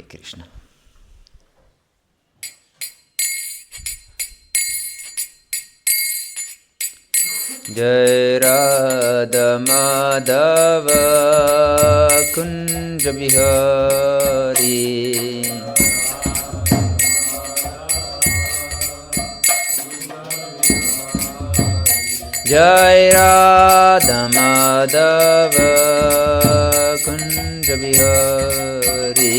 Krishna. Jai Radha Madhava Kunja Bihari Jai Radha Madhava Kunja Bihari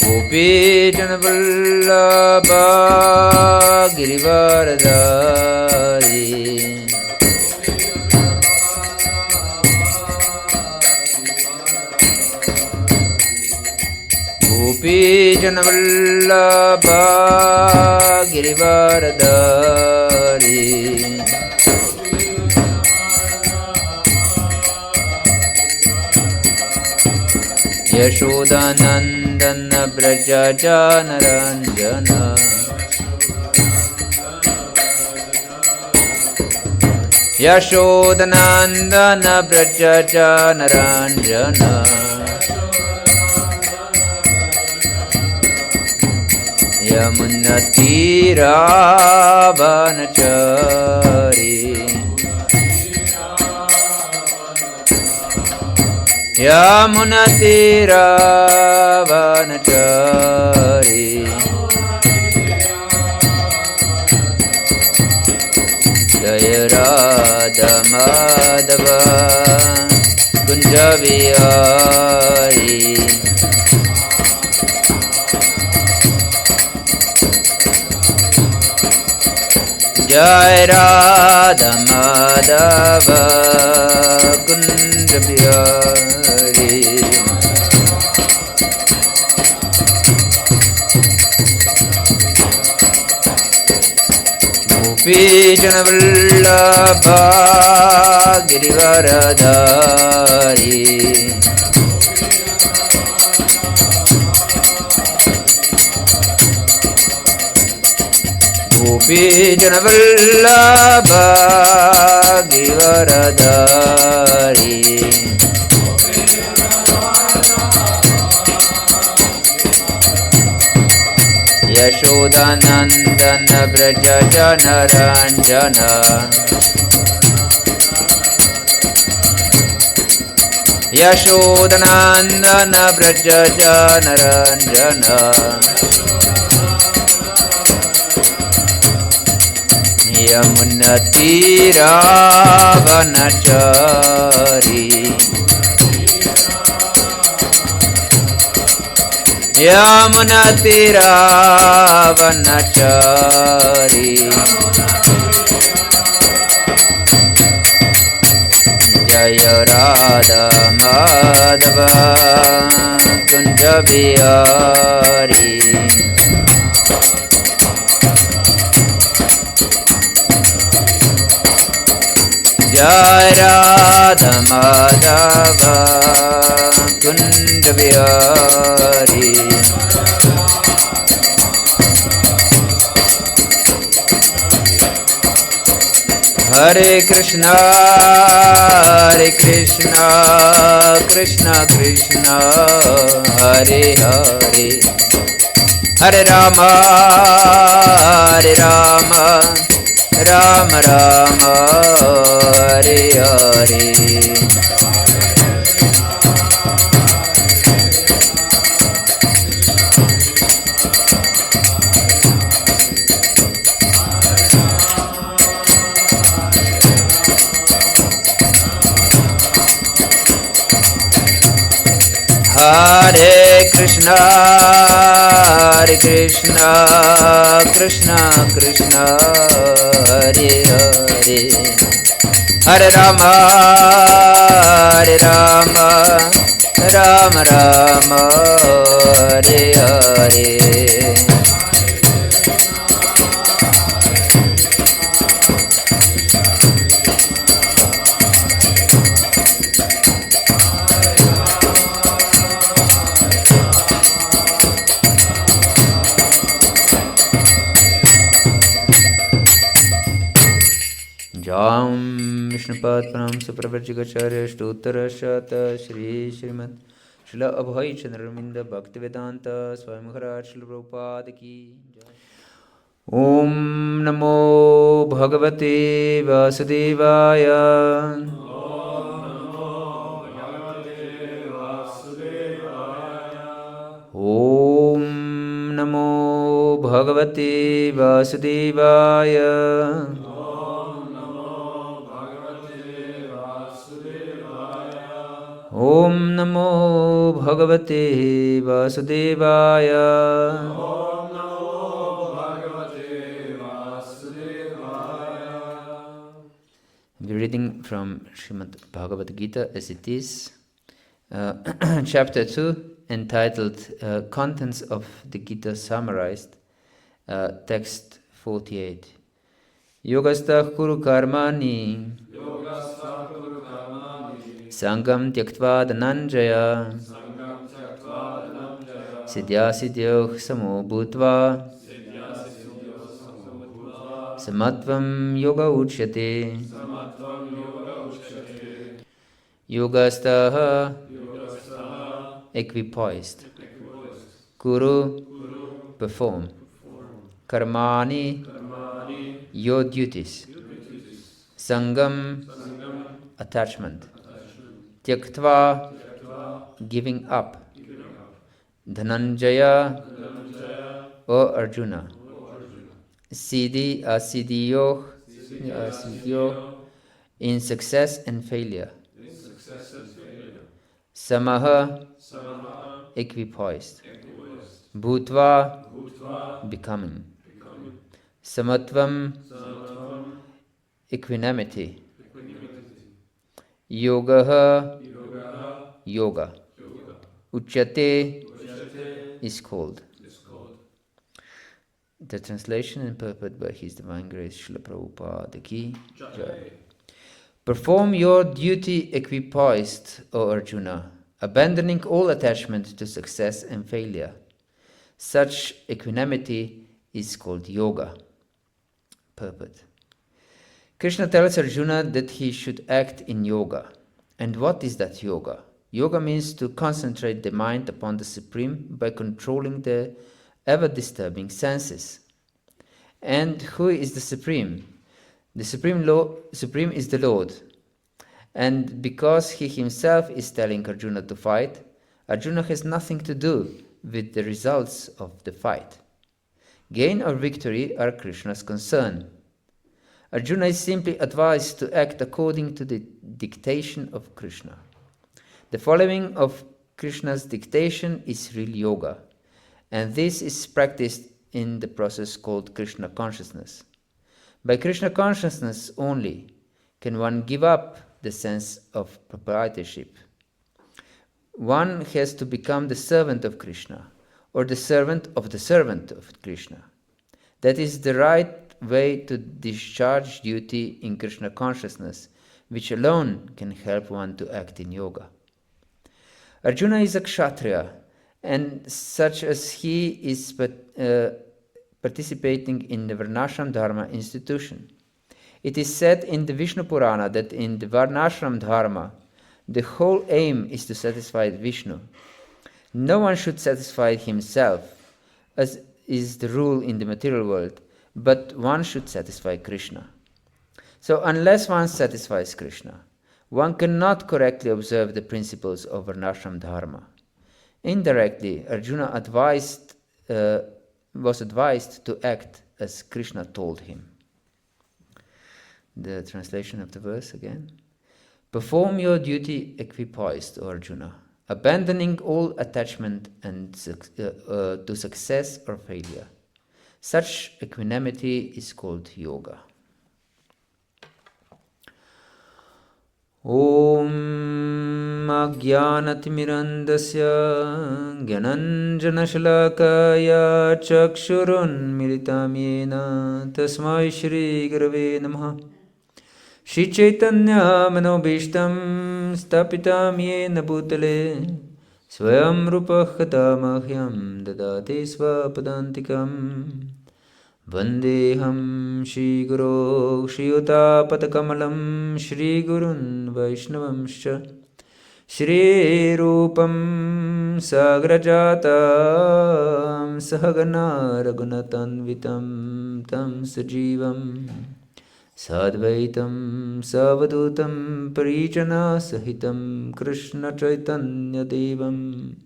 Gopi Jana Vallabha Girivaradari Gopi Jana Vallabha Girivaradari Yashodanandana Braja Jana Ranjana Yashodanandana Braja Jana Ranjana Yamunatira Vanachari Yamunatira Vanachari Jaya Radha Madhava Kunja Vihari Jai Radha Madhava Kunja Bihari Gopi Jana Vallabha Girivaradari Gopi Jana Vallabha Girivaradari Yashodanandana Braja Jana Ranjana Yashodanandana Braja Jana Ranjana Yamunatira Vanachari Yamunatira Vanachari Jaya Radha Madhava Kunja Bihari Jai Radha Madhava Kunja Bihari Hare Krishna Krishna Krishna Hare Hare Hare Rama Rama Rama Hare Hare Hare Krishna Krishna Krishna Hare Hare Hare Rama Rama Rama Hare Hare Jam Vishnupad Pranam Supravarjigacharya Shtottara Shata Shri Srimad Srila Abhay Chandraminda Bhaktivedanta Swami Maharaj Srila Prabhupada Ki Om Namo Bhagavate Vasudevaya Om Namo Bhagavate Vasudevaya Om Namo Bhagavate Vasudevaya Om Namo Bhagavate Vasudevaya. We're reading from Srimad Bhagavad-gita as it is, chapter 2, entitled Contents of the Gita Summarized, text 48. Yogastha kuru karmani Sangam tyaktva dhananjaya Siddhya siddhyoh samo bhutva Samatvam yoga uchyate Yogastha equipoised Kuru perform Karmani your duties Sangam attachment Tyaktva giving up Dhananjaya O Arjuna Siddhi asiddhiyoh in success and failure Samaha equipoised Bhutva becoming Samatvam equanimity Yoga yoga Uchyate is called. The translation and purport by His Divine Grace Srila Prabhupada Ki Jai. Perform your duty equipoised, O Arjuna, abandoning all attachment to success and failure. Such equanimity is called yoga. Purport. Krishna tells Arjuna that he should act in yoga. And what is that yoga? Yoga means to concentrate the mind upon the Supreme by controlling the ever-disturbing senses. And who is the Supreme? The Supreme is the Lord. And because he himself is telling Arjuna to fight, Arjuna has nothing to do with the results of the fight. Gain or victory are Krishna's concern. Arjuna is simply advised to act according to the dictation of Krishna. The following of Krishna's dictation is real yoga, and this is practiced in the process called Krishna consciousness. By Krishna consciousness only can one give up the sense of proprietorship. One has to become the servant of Krishna, or the servant of Krishna. That is the right way to discharge duty in Krishna consciousness, which alone can help one to act in yoga. Arjuna is a kshatriya, and such as he is participating in the Varnashram Dharma institution. It is said in the Vishnu Purana that in the Varnashram Dharma, the whole aim is to satisfy Vishnu. No one should satisfy himself, as is the rule in the material world, but one should satisfy Krishna. So unless one satisfies Krishna, one cannot correctly observe the principles of Varnashram Dharma. Indirectly, Arjuna was advised to act as Krishna told him. The translation of the verse again. Perform your duty equipoised, O Arjuna, abandoning all attachment and to success or failure. Such equanimity is called yoga. Om Ajnanatirandasya Gyananjanashalakaya Chakshurun Militam Yena Tasmai Shri Gurave Namaha Shri Chaitanya Manobishtam Stapitam Yena Bhutale Swayam Rupa Khatamahyam Dadati Svapadantikam Vandeham Shri Guru Shri Utapatakamalam Shri Gurun Vaishnavamscha Shri Rupam Sagrajatam Sahagana Raghunatanvitam Tam Sajivam Sadvaitam Savadutam Parijana Sahitam Krishna Chaitanya Devam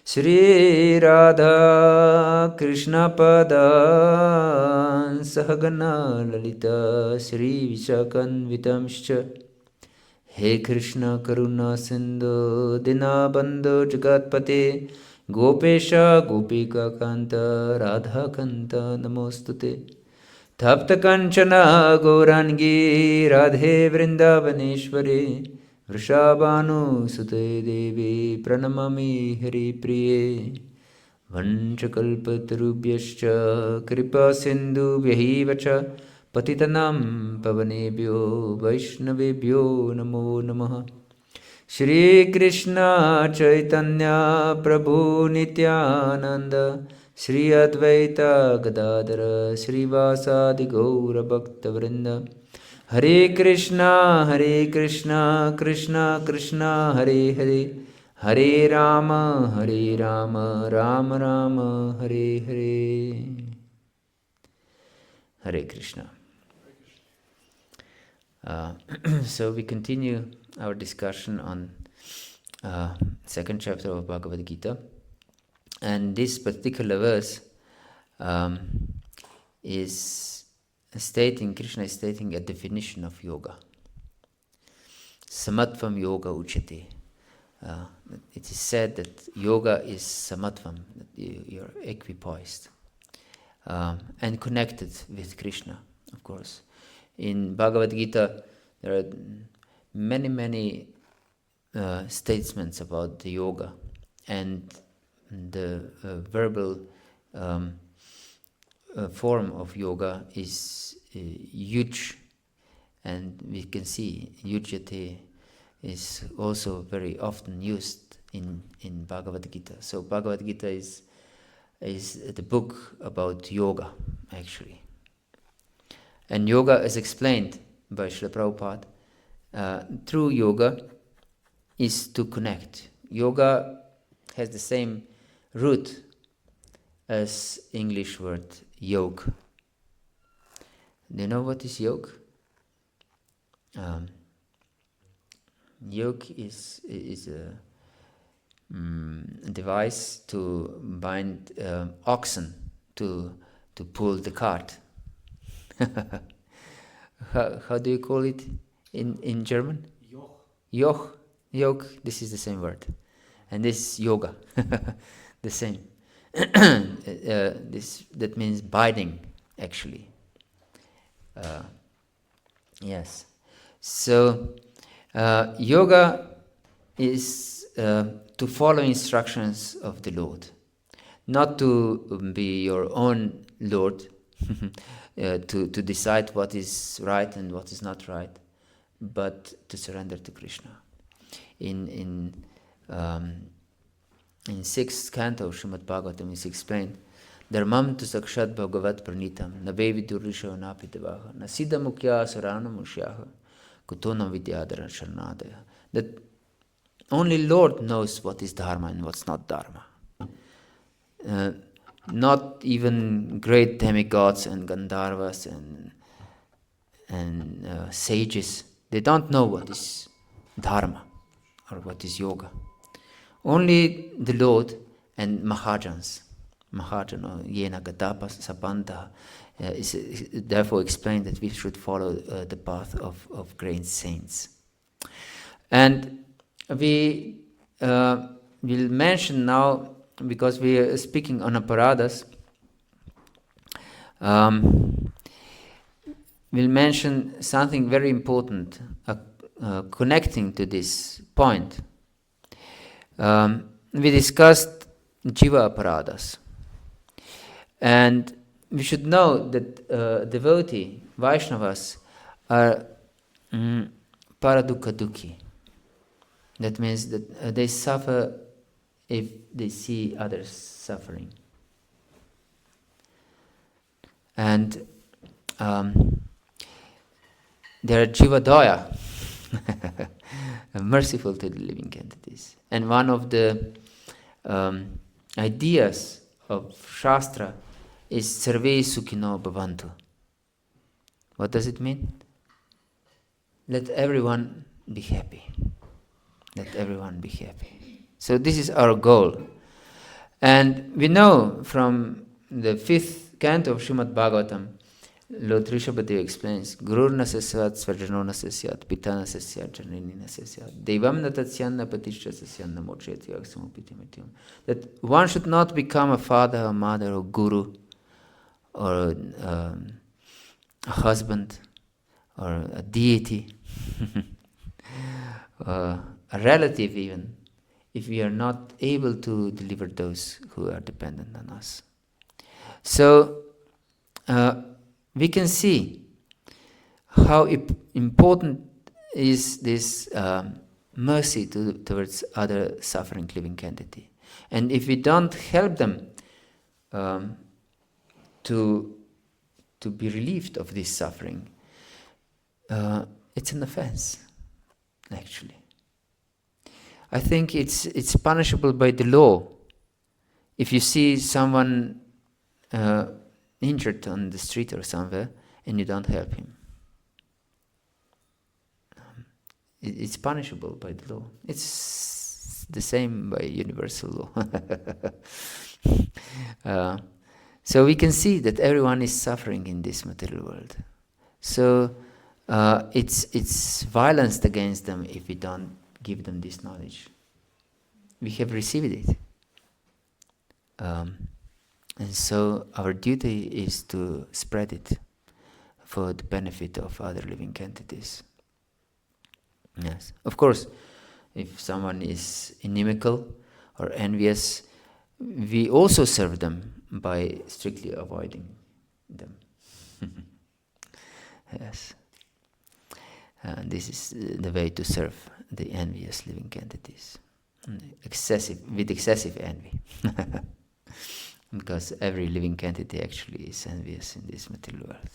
Shri Radha Krishna Padan Sahagana Lalita Shri Vishakanvitamscha He Krishna Karuna Sindhu Dinabandhu Jagatpate Gopesha Gopika Kanta Radha Kanta Namostute Tapta Kanchana Gaurangi Radhe Vrindavaneshwari Vrishabhanu Sute Devi Pranamami Hari Priye Vanchakalpatarubhyascha Kripa Sindhu Vyahivacha Patitanam Pavanebhyo Vaishnavebhyo Namo Namaha Shri Krishna Chaitanya Prabhu Nityananda Shri Advaita Gadadara Shri Vasadi Gaura Bhakta Vrinda Hare Krishna Krishna Krishna Hare Hare Hare Rama Rama Rama Hare Hare Hare Krishna. So we continue our discussion on second chapter of Bhagavad Gita, and this particular verse is stating, Krishna is stating a definition of yoga. Samatvam yoga uchate. It is said that yoga is samatvam, that you're equipoised and connected with Krishna, of course. In Bhagavad Gita, there are many statements about the yoga, and the verbal form of yoga is huge, and we can see yujyate is also very often used in Bhagavad Gita. So Bhagavad Gita is the book about yoga, actually. And yoga is explained by Srila Prabhupada. True yoga is to connect. Yoga has the same root as English word yoke. Do you know what is yoke? Yoke is a device to bind oxen to pull the cart. How do you call it in German? Yoch. Yoke. This is the same word, and this is yoga, the same. That means binding, actually. Yes. So yoga is to follow instructions of the Lord, not to be your own Lord, to decide what is right and what is not right, but to surrender to Krishna. In 6th canto Srimad Bhagavatam is explained, Dharmam tu sakshat bhagavat pranitam navevi durisho napitavaha nasida mukhya sarana mushyaha kutona vidyadara sharnadaya. That only Lord knows what is dharma and what's not dharma. Not even great demigods and Gandharvas and sages, they don't know what is dharma or what is yoga. Only the Lord and Mahajans, Mahajana, Yena Gatapa Sabanta, is therefore explained that we should follow the path of great saints. And we will mention now, because we are speaking on Aparadhas, we'll mention something very important connecting to this point. We discussed Jiva Aparadhas, and we should know that devotee Vaishnavas are paradukha dukhi. That means that they suffer if they see others suffering. And they are Jivadaya, merciful to the living entities. And one of the ideas of Shastra is Sarve Sukhino Bhavantu. What does it mean? Let everyone be happy. Let everyone be happy. So this is our goal. And we know from the 5th canto of Srimad Bhagavatam, Lord Rishabhadeva explains, Gurur nasasyat svajano nasasyat, pita nasasyat, janini nasasyat, devam natatsyana patishya sasyana mocheti aksamupitimityam. That one should not become a father, a mother, or guru, or a husband, or a deity, a relative even, if we are not able to deliver those who are dependent on us. So, we can see how important is this mercy towards other suffering living entity. And if we don't help them to be relieved of this suffering, it's an offense, actually. I think it's punishable by the law. If you see someone injured on the street or somewhere and you don't help him, it's punishable by the law. It's the same by universal law. So we can see that everyone is suffering in this material world. So it's violence against them if we don't give them this knowledge. We have received it. And so our duty is to spread it for the benefit of other living entities. Yes. Of course, if someone is inimical or envious, we also serve them by strictly avoiding them. Yes. This is the way to serve the envious living entities. With excessive envy. Because every living entity actually is envious in this material world.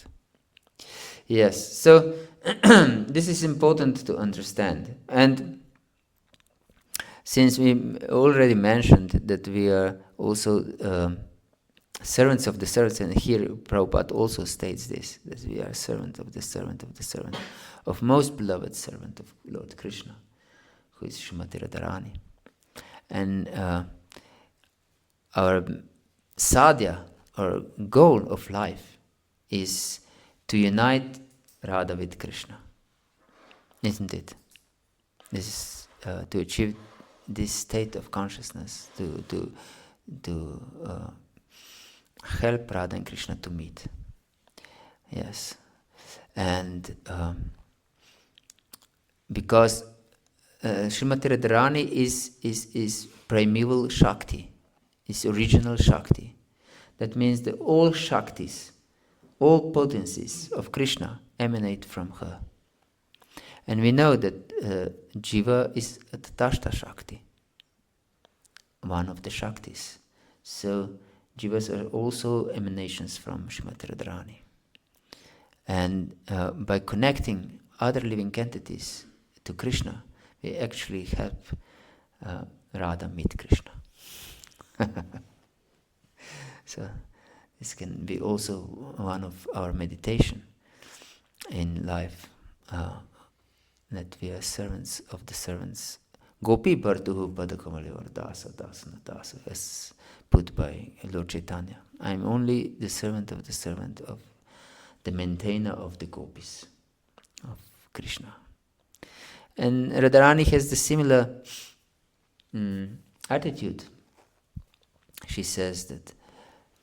Yes, so this is important to understand. And since we already mentioned that we are also servants of the servants, and here Prabhupada also states this, that we are servant of the servant of the servant, of most beloved servant of Lord Krishna, who is Srimati Radharani. And our sadhya, or goal of life, is to unite Radha with Krishna, isn't it? This is to achieve this state of consciousness, to help Radha and Krishna to meet. Yes, and because Srimati Radharani is primeval Shakti, is original Shakti. That means that all Shaktis, all potencies of Krishna emanate from her. And we know that Jiva is a Tatashta Shakti, one of the Shaktis. So Jivas are also emanations from Srimati Radharani. And by connecting other living entities to Krishna, we actually help Radha meet Krishna. So this can be also one of our meditation in life, that we are servants of the servants. Gopi Barduhu Badakamali or Dasa Dasana Dasa, as put by Lord Chaitanya. I am only the servant of the maintainer of the gopis, of Krishna. And Radharani has the similar attitude. She says that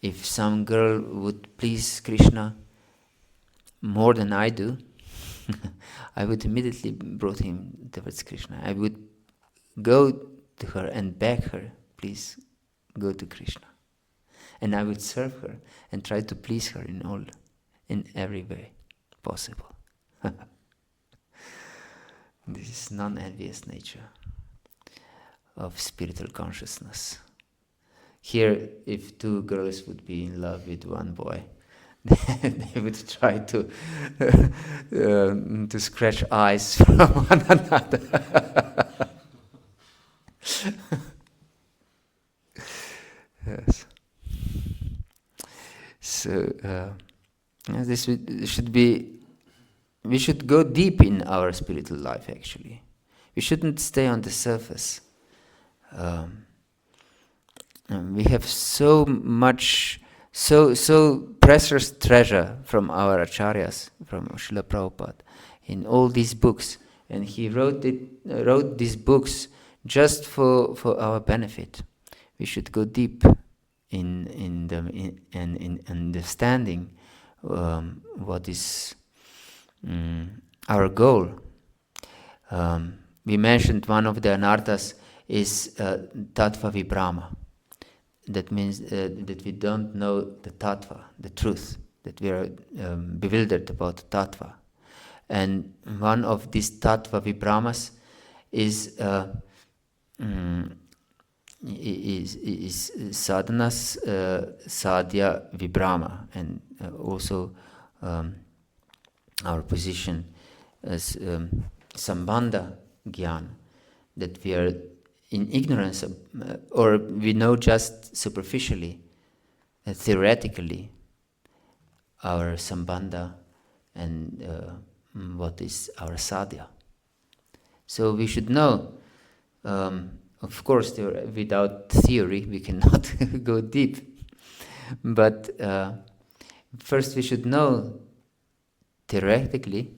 if some girl would please Krishna more than I do, I would immediately brought him towards Krishna. I would go to her and beg her, please go to Krishna. And I would serve her and try to please her in every way possible. This is non-envious nature of spiritual consciousness. Here, if two girls would be in love with one boy, they would try to scratch eyes from one another. Yes. So should be. We should go deep in our spiritual life. Actually, we shouldn't stay on the surface. We have so much, so precious treasure from our acharyas, from Srila Prabhupada, in all these books, and he wrote these books just for our benefit. We should go deep in understanding what is our goal. We mentioned one of the anarthas is tattva vibrama. That means that we don't know the tattva, the truth, that we are bewildered about the tattva. And one of these tattva vibramas is sadhanas sadhya vibrama, and also our position as sambandha gyan, that we are in ignorance of, or we know just superficially, theoretically, our sambandha and what is our sadhya. So we should know, of course, without theory we cannot go deep, but first we should know theoretically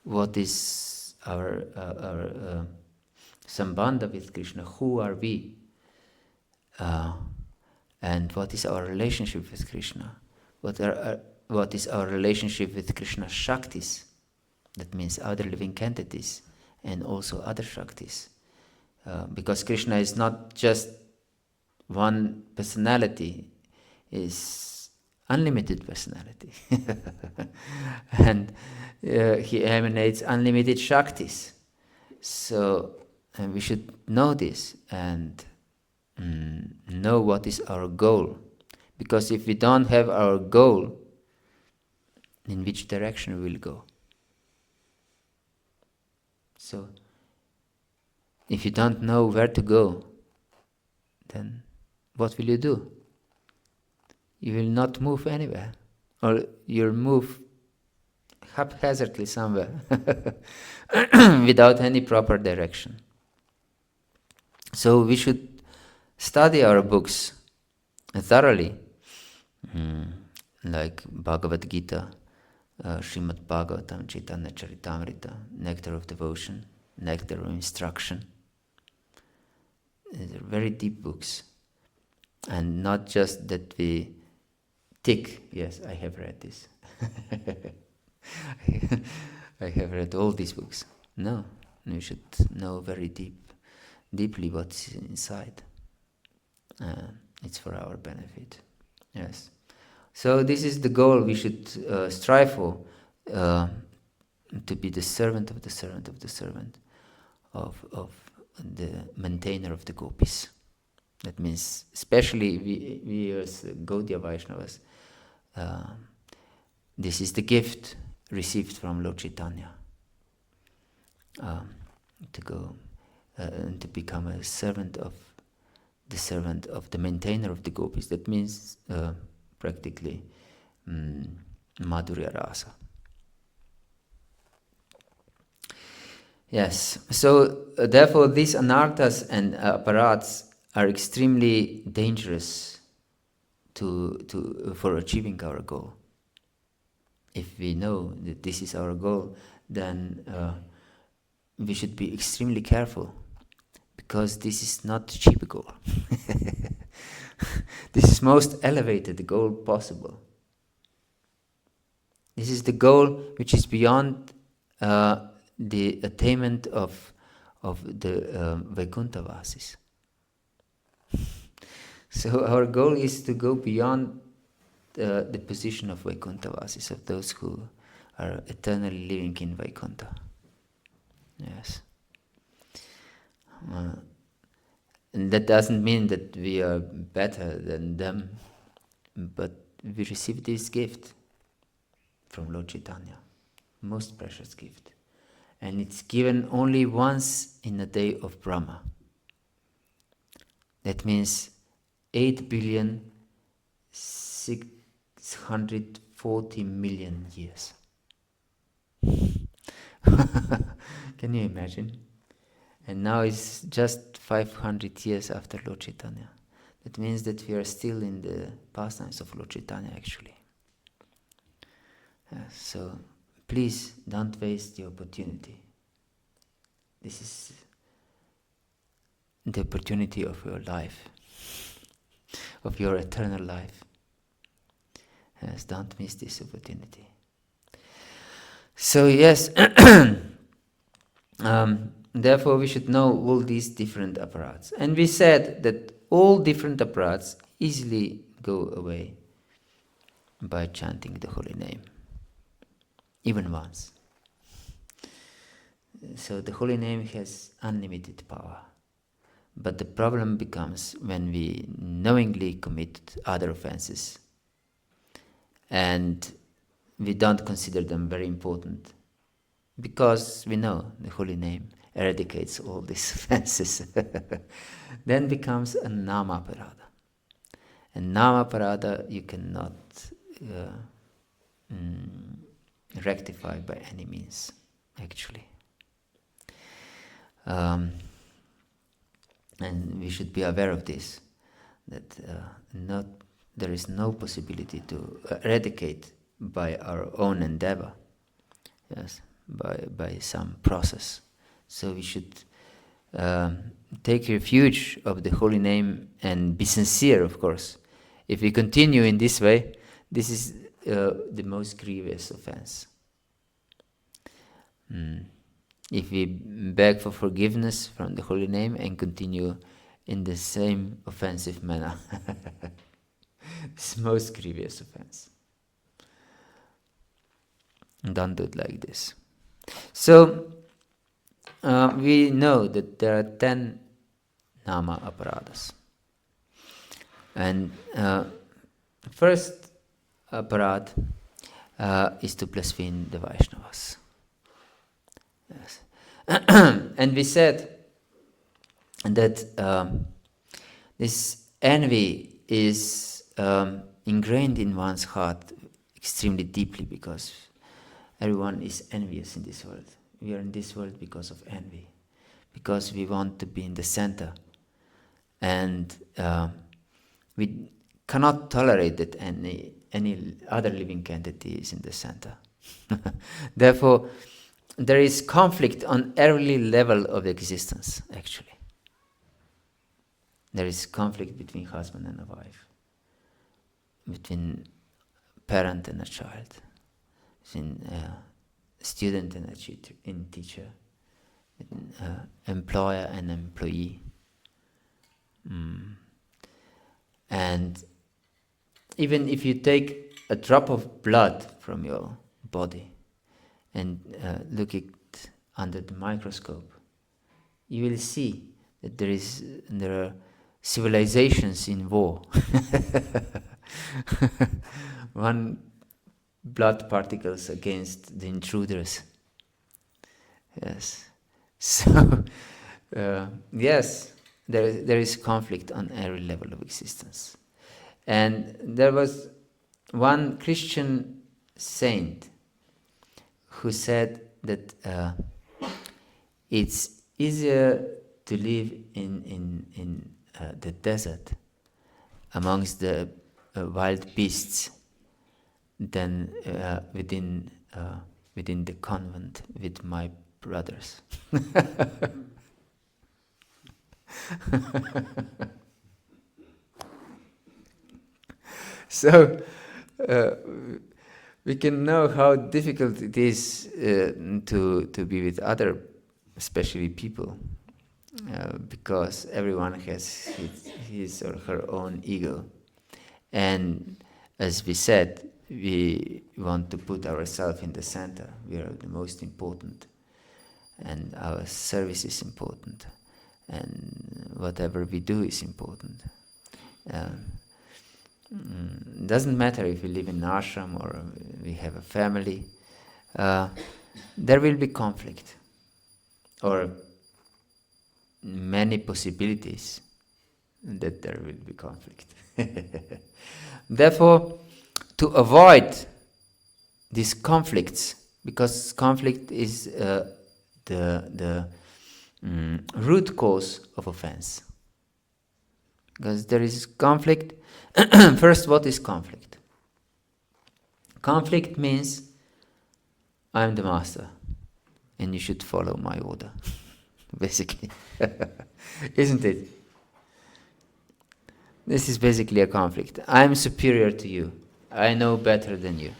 what is our sambandha with Krishna, who are we, and what is our relationship with Krishna, what is our relationship with Krishna's Shaktis, that means other living entities, and also other Shaktis, because Krishna is not just one personality, is unlimited personality, and he emanates unlimited Shaktis. So we should know this and know what is our goal. Because if we don't have our goal, in which direction we will go? So if you don't know where to go, then what will you do? You will not move anywhere, or you'll move haphazardly somewhere without any proper direction. So we should study our books thoroughly, like Bhagavad-gita, Srimad Bhagavatam, Chaitanya Charitamrita, Nectar of Devotion, Nectar of Instruction. These are very deep books, and not just that we tick, yes, I have read this. I have read all these books. No, you should know very deeply what's inside. It's for our benefit. Yes. So this is the goal we should strive for, to be the servant of the servant of the servant of the maintainer of the gopis. That means, especially we as Gaudiya Vaishnavas, this is the gift received from Lord Chaitanya, to go and to become a servant of the maintainer of the gopis. That means practically Madhurya Rasa. Yes, so therefore these anarthas and aparadhas are extremely dangerous for achieving our goal. If we know that this is our goal, then we should be extremely careful, because this is not a cheap goal. This is most elevated goal possible. This is the goal which is beyond the attainment of the Vaikuntha-vasis. So our goal is to go beyond the position of Vaikuntha-vasis, of those who are eternally living in Vaikuntha. Yes. And that doesn't mean that we are better than them, but we receive this gift from Lord Chaitanya. Most precious gift. And it's given only once in a day of Brahma. That means 8,640,000,000 years. Can you imagine? And now it's just 500 years after Lord Chaitanya. That means that we are still in the pastimes of Lord Chaitanya, actually. So please don't waste the opportunity. This is the opportunity of your life, of your eternal life. Yes, don't miss this opportunity. So yes, therefore we should know all these different aparadhas. And we said that all different aparadhas easily go away by chanting the holy name, even once. So the holy name has unlimited power. But the problem becomes when we knowingly commit other offenses and we don't consider them very important, because we know the holy name eradicates all these offenses. Then becomes a nama aparadha. And nama aparadha you cannot rectify by any means, actually. And we should be aware of this, that there is no possibility to eradicate by our own endeavor, yes, by some process. So we should take refuge of the holy name and be sincere, of course. If we continue in this way, this is the most grievous offense. If we beg for forgiveness from the holy name and continue in the same offensive manner, it's the most grievous offense. Don't do it like this. So, we know that there are 10 nama aparadhas. And first aparadha is to blaspheme the Vaishnavas. Yes. And we said that this envy is ingrained in one's heart extremely deeply, because everyone is envious in this world. We are in this world because of envy, because we want to be in the center, and we cannot tolerate that any other living entity is in the center. Therefore, there is conflict on every level of existence, actually. There is conflict between husband and a wife, between parent and a child, between student and a teacher, between employer and employee. And even if you take a drop of blood from your body and look it under the microscope, you will see that there are civilizations in war. One blood particles against the intruders. Yes. So, yes, there is conflict on every level of existence. And there was one Christian saint who said that it's easier to live in the desert amongst the wild beasts than within the convent with my brothers. So we can know how difficult it is to be with other, especially people, because everyone has his or her own ego. And as we said, we want to put ourselves in the center. We are the most important, and our service is important, and whatever we do is important. Doesn't matter if we live in an ashram or we have a family, there will be conflict or many possibilities that there will be conflict. Therefore, to avoid these conflicts, because conflict is the root cause of offense. Because there is conflict. First, what is conflict? Conflict means I'm the master and you should follow my order, basically. Isn't it? This is basically a conflict. I'm superior to you. I know better than you.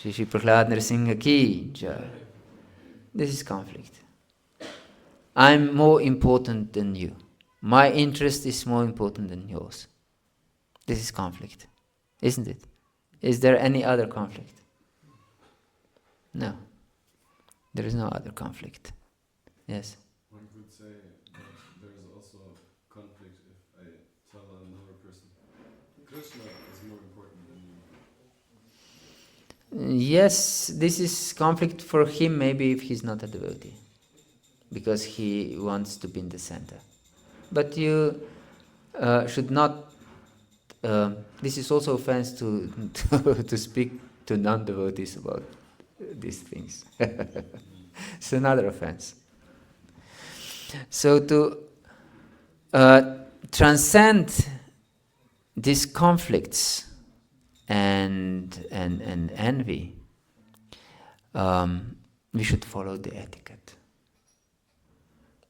Shri Shri Prahlad Nrsimha ki jai. This is conflict. I'm more important than you. My interest is more important than yours. This is conflict, isn't it? Is there any other conflict? No. There is no other conflict. Yes? One could say that there is also conflict if I tell another person, Krishna is more important than you. Yes, this is conflict for him, maybe if he's not a devotee, because he wants to be in the center. But you should not. This is also offense to to speak to non-devotees about these things. It's another offense. So to transcend these conflicts and envy, we should follow the etiquette.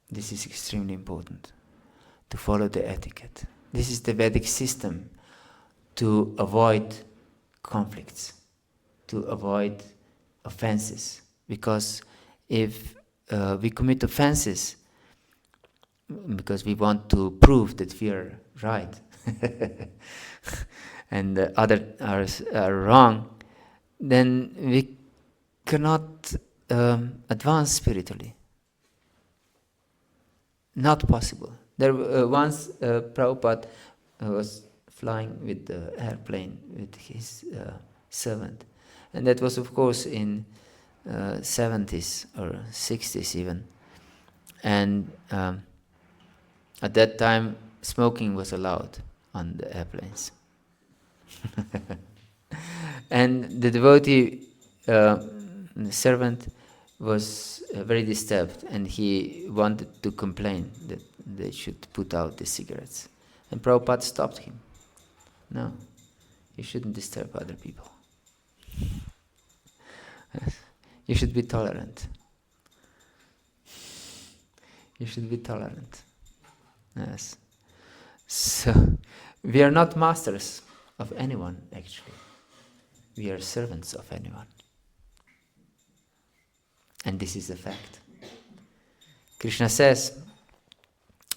This is extremely important, to follow the etiquette. This is the Vedic system to avoid conflicts, to avoid offenses. Because if we commit offenses because we want to prove that we are right and the others are wrong, then we cannot advance spiritually. Not possible. There once Prabhupada was flying with the airplane with his servant, and that was of course in 70s or 60s even, and at that time smoking was allowed on the airplanes. And the devotee, the servant, was very disturbed, and he wanted to complain that they should put out the cigarettes. And Prabhupada stopped him. No, you shouldn't disturb other people. You should be tolerant. You should be tolerant. Yes. So, we are not masters of anyone, actually. We are servants of anyone. And this is a fact. Krishna says,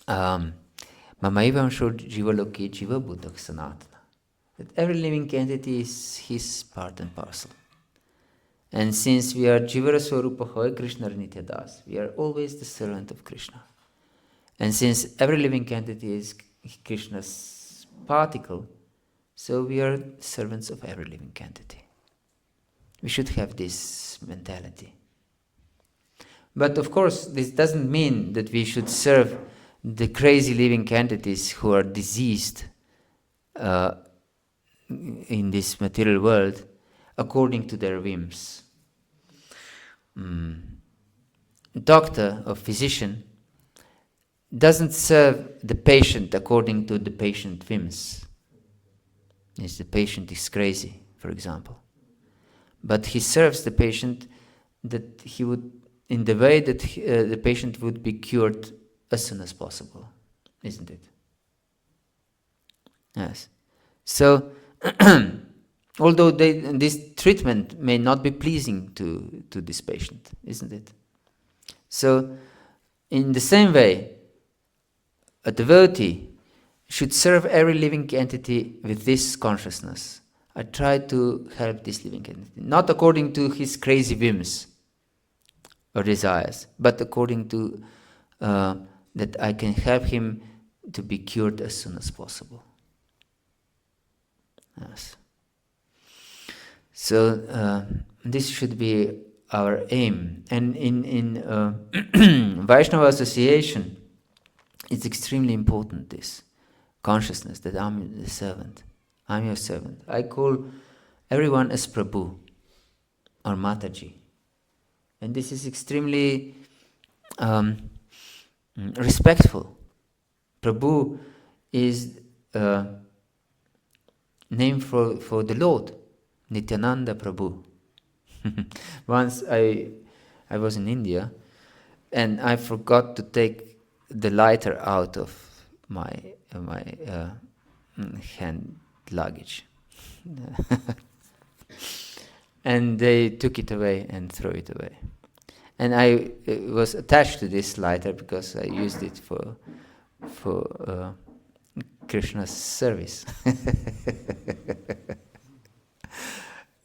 Mamaivam Shod Jiva Loki Jiva Buddhak Sanatana. That every living entity is his part and parcel. And since we are Jivara Swarupa Hoy Krishna Nitya Das, we are always the servant of Krishna. And since every living entity is Krishna's particle, so we are servants of every living entity. We should have this mentality. But of course, this doesn't mean that we should serve the crazy living entities who are diseased in this material world according to their whims. Doctor or physician doesn't serve the patient according to the patient whims. If the patient is crazy, for example. But he serves the patient that he would, in the way that the patient would be cured as soon as possible, isn't it? Yes. So, although this treatment may not be pleasing to this patient, isn't it? So, in the same way, a devotee should serve every living entity with this consciousness. I try to help this living entity, not according to his crazy whims or desires, but according to that I can help him to be cured as soon as possible. Yes. So this should be our aim. And in Vaishnava association, it's extremely important, this consciousness that I'm the servant. I'm your servant. I call everyone as Prabhu or Mataji. And this is extremely respectful. Prabhu is name for the Lord, Nityananda Prabhu. Once I was in India and I forgot to take the lighter out of my hand luggage. And they took it away and threw it away. And I was attached to this lighter because I used it for Krishna's service.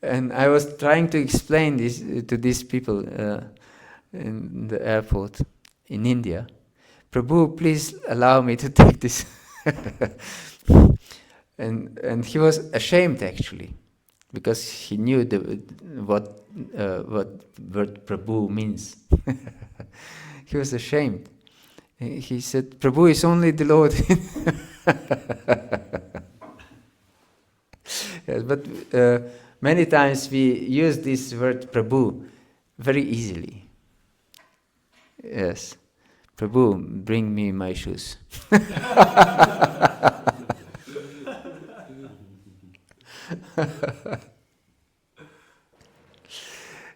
And I was trying to explain this to these people in the airport in India. Prabhu, please allow me to take this. And he was ashamed actually, because he knew what word Prabhu means. He was ashamed. He said, Prabhu is only the Lord. Yes, but many times we use this word Prabhu very easily. Yes. Prabhu, bring me my shoes.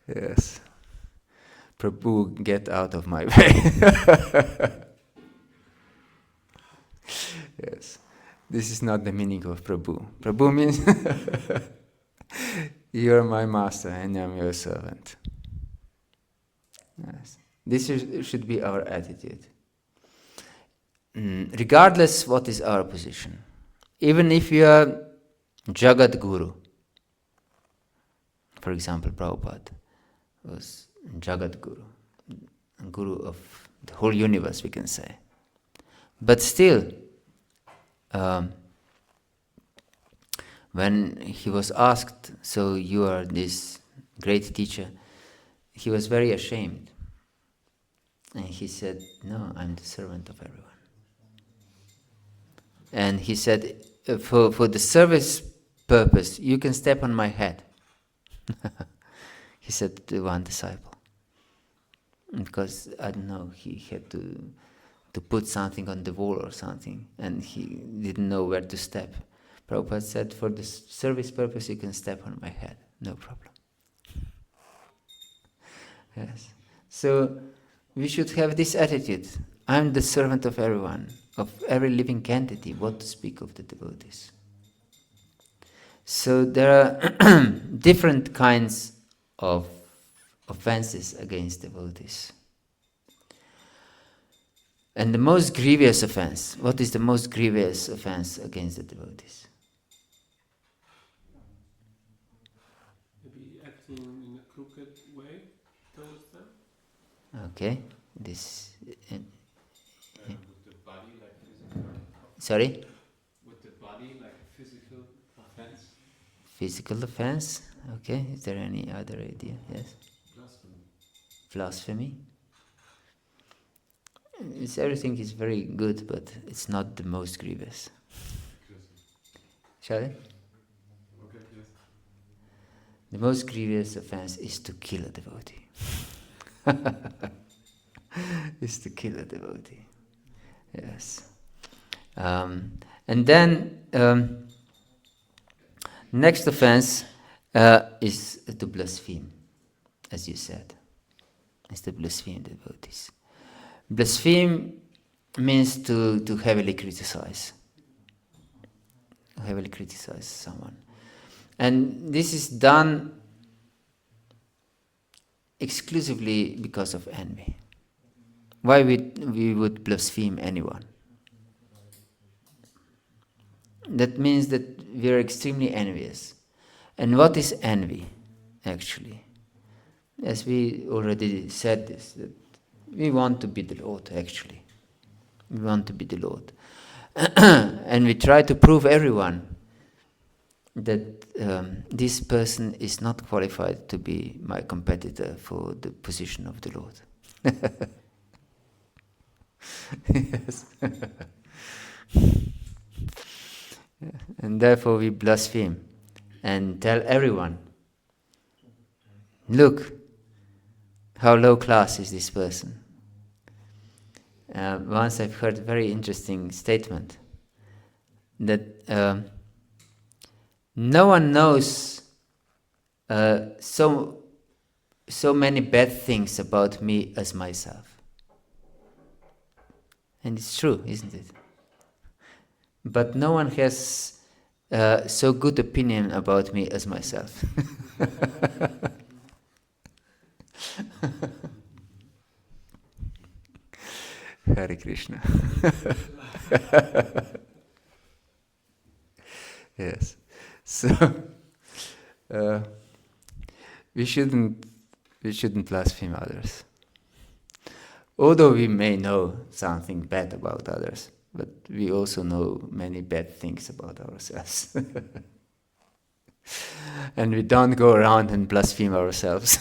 Yes. Prabhu, get out of my way. Yes. This is not the meaning of Prabhu. Prabhu means you are my master and I am your servant. Yes. This should be our attitude. Regardless what is our position. Even if you are Jagat Guru. For example, Prabhupada was Jagat Guru. Guru of the whole universe, we can say. But still, when he was asked, so you are this great teacher, he was very ashamed. And he said, no, I'm the servant of everyone. And he said, for the service purpose, you can step on my head. He said to one disciple. Because, I don't know, he had to put something on the wall or something, and he didn't know where to step. Prabhupada said, for the service purpose, you can step on my head, no problem. Yes. So, we should have this attitude. I'm the servant of everyone, of every living entity, what to speak of the devotees. So, there are different kinds of offenses against devotees. And the most grievous offense, what is the most grievous offense against the devotees? Maybe acting in a crooked way towards them? Okay, this... with the body like physical... Sorry? With the body like a physical offense? Physical offense, okay. Is there any other idea? Yes? Blasphemy. Blasphemy? Everything is very good, but it's not the most grievous. Shall I? Okay, yes. The most grievous offense is to kill a devotee. Is to kill a devotee. Yes. And then next offense is to blaspheme, as you said. Is to blaspheme the devotees. Blaspheme means to heavily criticize. Heavily criticize someone. And this is done exclusively because of envy. Why we would blaspheme anyone? That means that we are extremely envious. And what is envy, actually? As we already said this, that we want to be the Lord, actually. We want to be the Lord. And we try to prove everyone that this person is not qualified to be my competitor for the position of the Lord. Yes. And therefore we blaspheme and tell everyone, look, how low class is this person. Once I've heard a very interesting statement that no one knows so many bad things about me as myself. And it's true, isn't it? But no one has so good opinion about me as myself. Hare Krishna. Yes. So we shouldn't blaspheme others. Although we may know something bad about others, but we also know many bad things about ourselves. And we don't go around and blaspheme ourselves.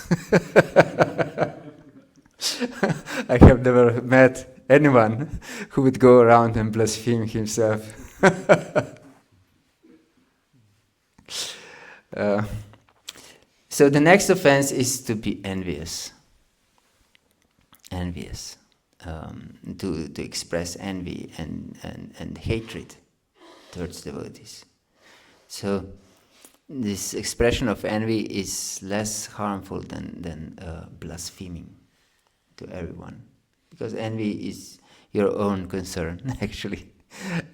I have never met anyone who would go around and blaspheme himself. So the next offense is to be envious. Envious. To express envy and hatred towards devotees. So this expression of envy is less harmful than blaspheming to everyone, because envy is your own concern actually,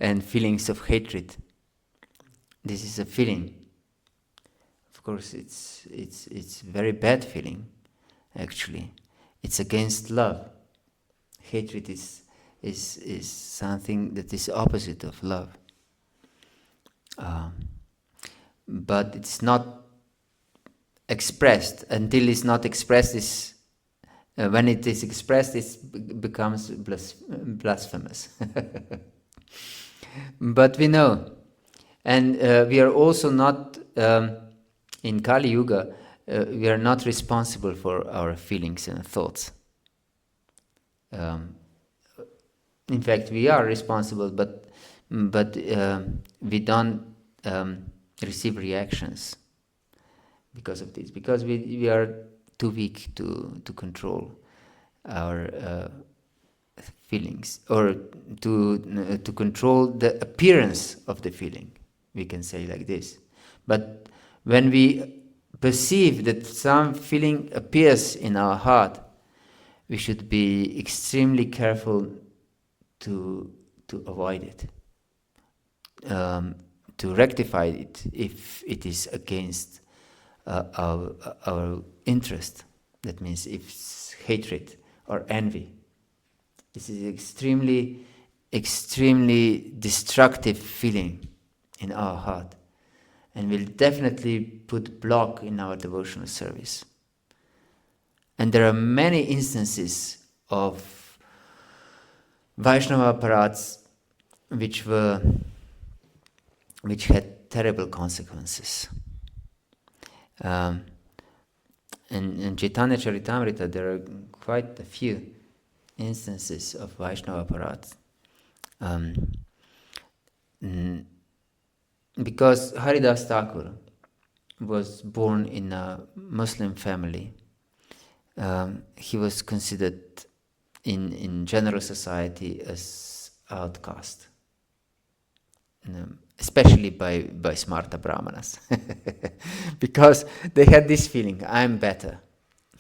and feelings of hatred. This is a feeling. Of course, it's very bad feeling. Actually, it's against love. Hatred is something that is opposite of love. But it's not expressed. Until it's not expressed, when it is expressed, it becomes blasphemous. But we know, and we are also not in Kali Yuga. We are not responsible for our feelings and thoughts. In fact, we are responsible, but we don't receive reactions because of this, because we are too weak to control our feelings, or to control the appearance of the feeling, we can say like this. But when we perceive that some feeling appears in our heart, we should be extremely careful to avoid it, to rectify it if it is against our interest. That means if it's hatred or envy. This is extremely destructive feeling in our heart, and will definitely put block in our devotional service. And there are many instances of Vaishnava aparadhas which had terrible consequences. In Chaitanya Charitamrita there are quite a few instances of Vaishnava aparadhas. Because Haridas Thakur was born in a Muslim family, he was considered in general society as outcast, especially by smarta brahmanas, because they had this feeling, I'm better,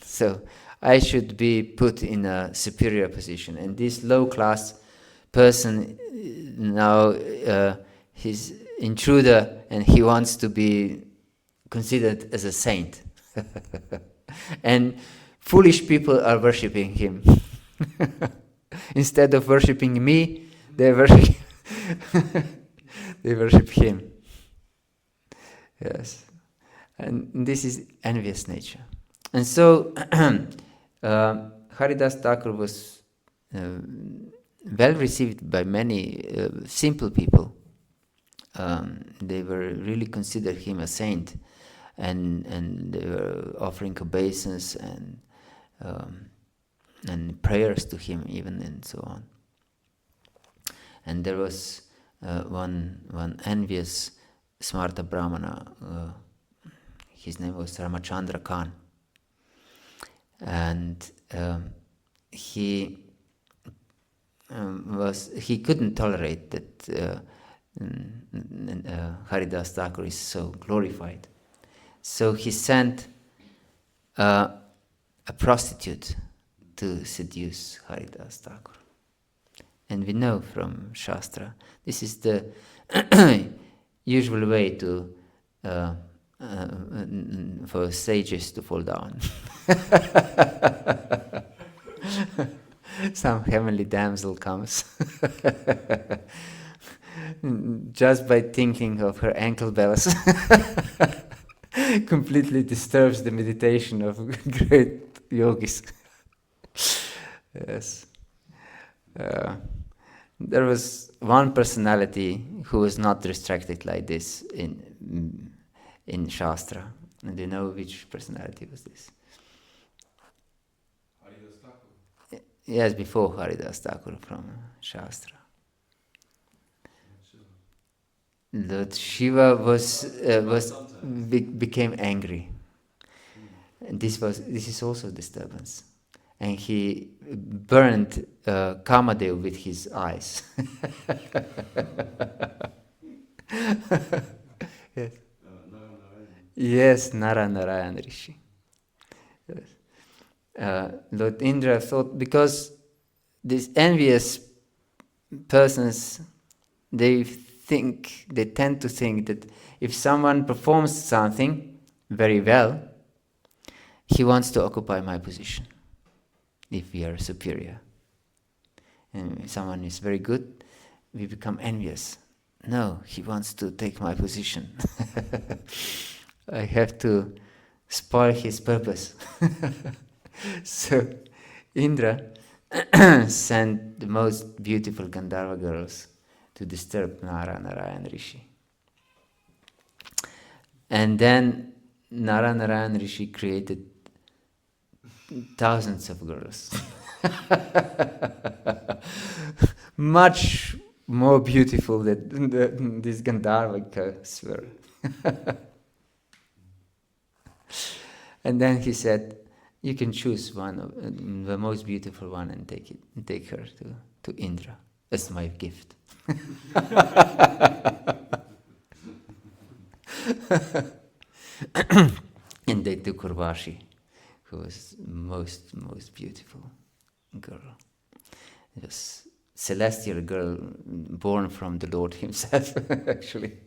so I should be put in a superior position, and this low class person now he's intruder and he wants to be considered as a saint. And foolish people are worshipping him. Instead of worshipping me, they worship they worship him. Yes. And this is envious nature. And so Haridas Thakur was well received by many simple people, they were really considered him a saint, and they were offering obeisance and prayers to him even, and so on. And there was one envious Smarta Brahmana. His name was Ramachandra Khan, and he couldn't tolerate that Haridas Thakur is so glorified. So he sent a prostitute to seduce Haridas Thakur. And we know from Shastra, this is the usual way to for sages to fall down. Some heavenly damsel comes just by thinking of her ankle bells. Completely disturbs the meditation of great yogis. Yes. There was one personality who was not restricted like this in Shastra. And do you know which personality was this? Haridas Thakur. Yes, before Haridas Thakur from Shastra. Lord Shiva became angry. And this is also disturbance. And he burned Kamadev with his eyes. Yes. Yes, Narayan Rishi. Yes. Lord Indra thought, because these envious persons, they tend to think that if someone performs something very well, he wants to occupy my position, if we are superior. And if someone is very good, we become envious. No, he wants to take my position. I have to spoil his purpose. So Indra sent the most beautiful Gandharva girls to disturb Narayan Rishi. And then Narayan Rishi created thousands of girls. Much more beautiful than these Gandharva girls were. And then he said, you can choose one of the most beautiful one and take her to Indra as my gift. And they took Urvashi, who was most beautiful girl. It was celestial girl born from the Lord himself, actually.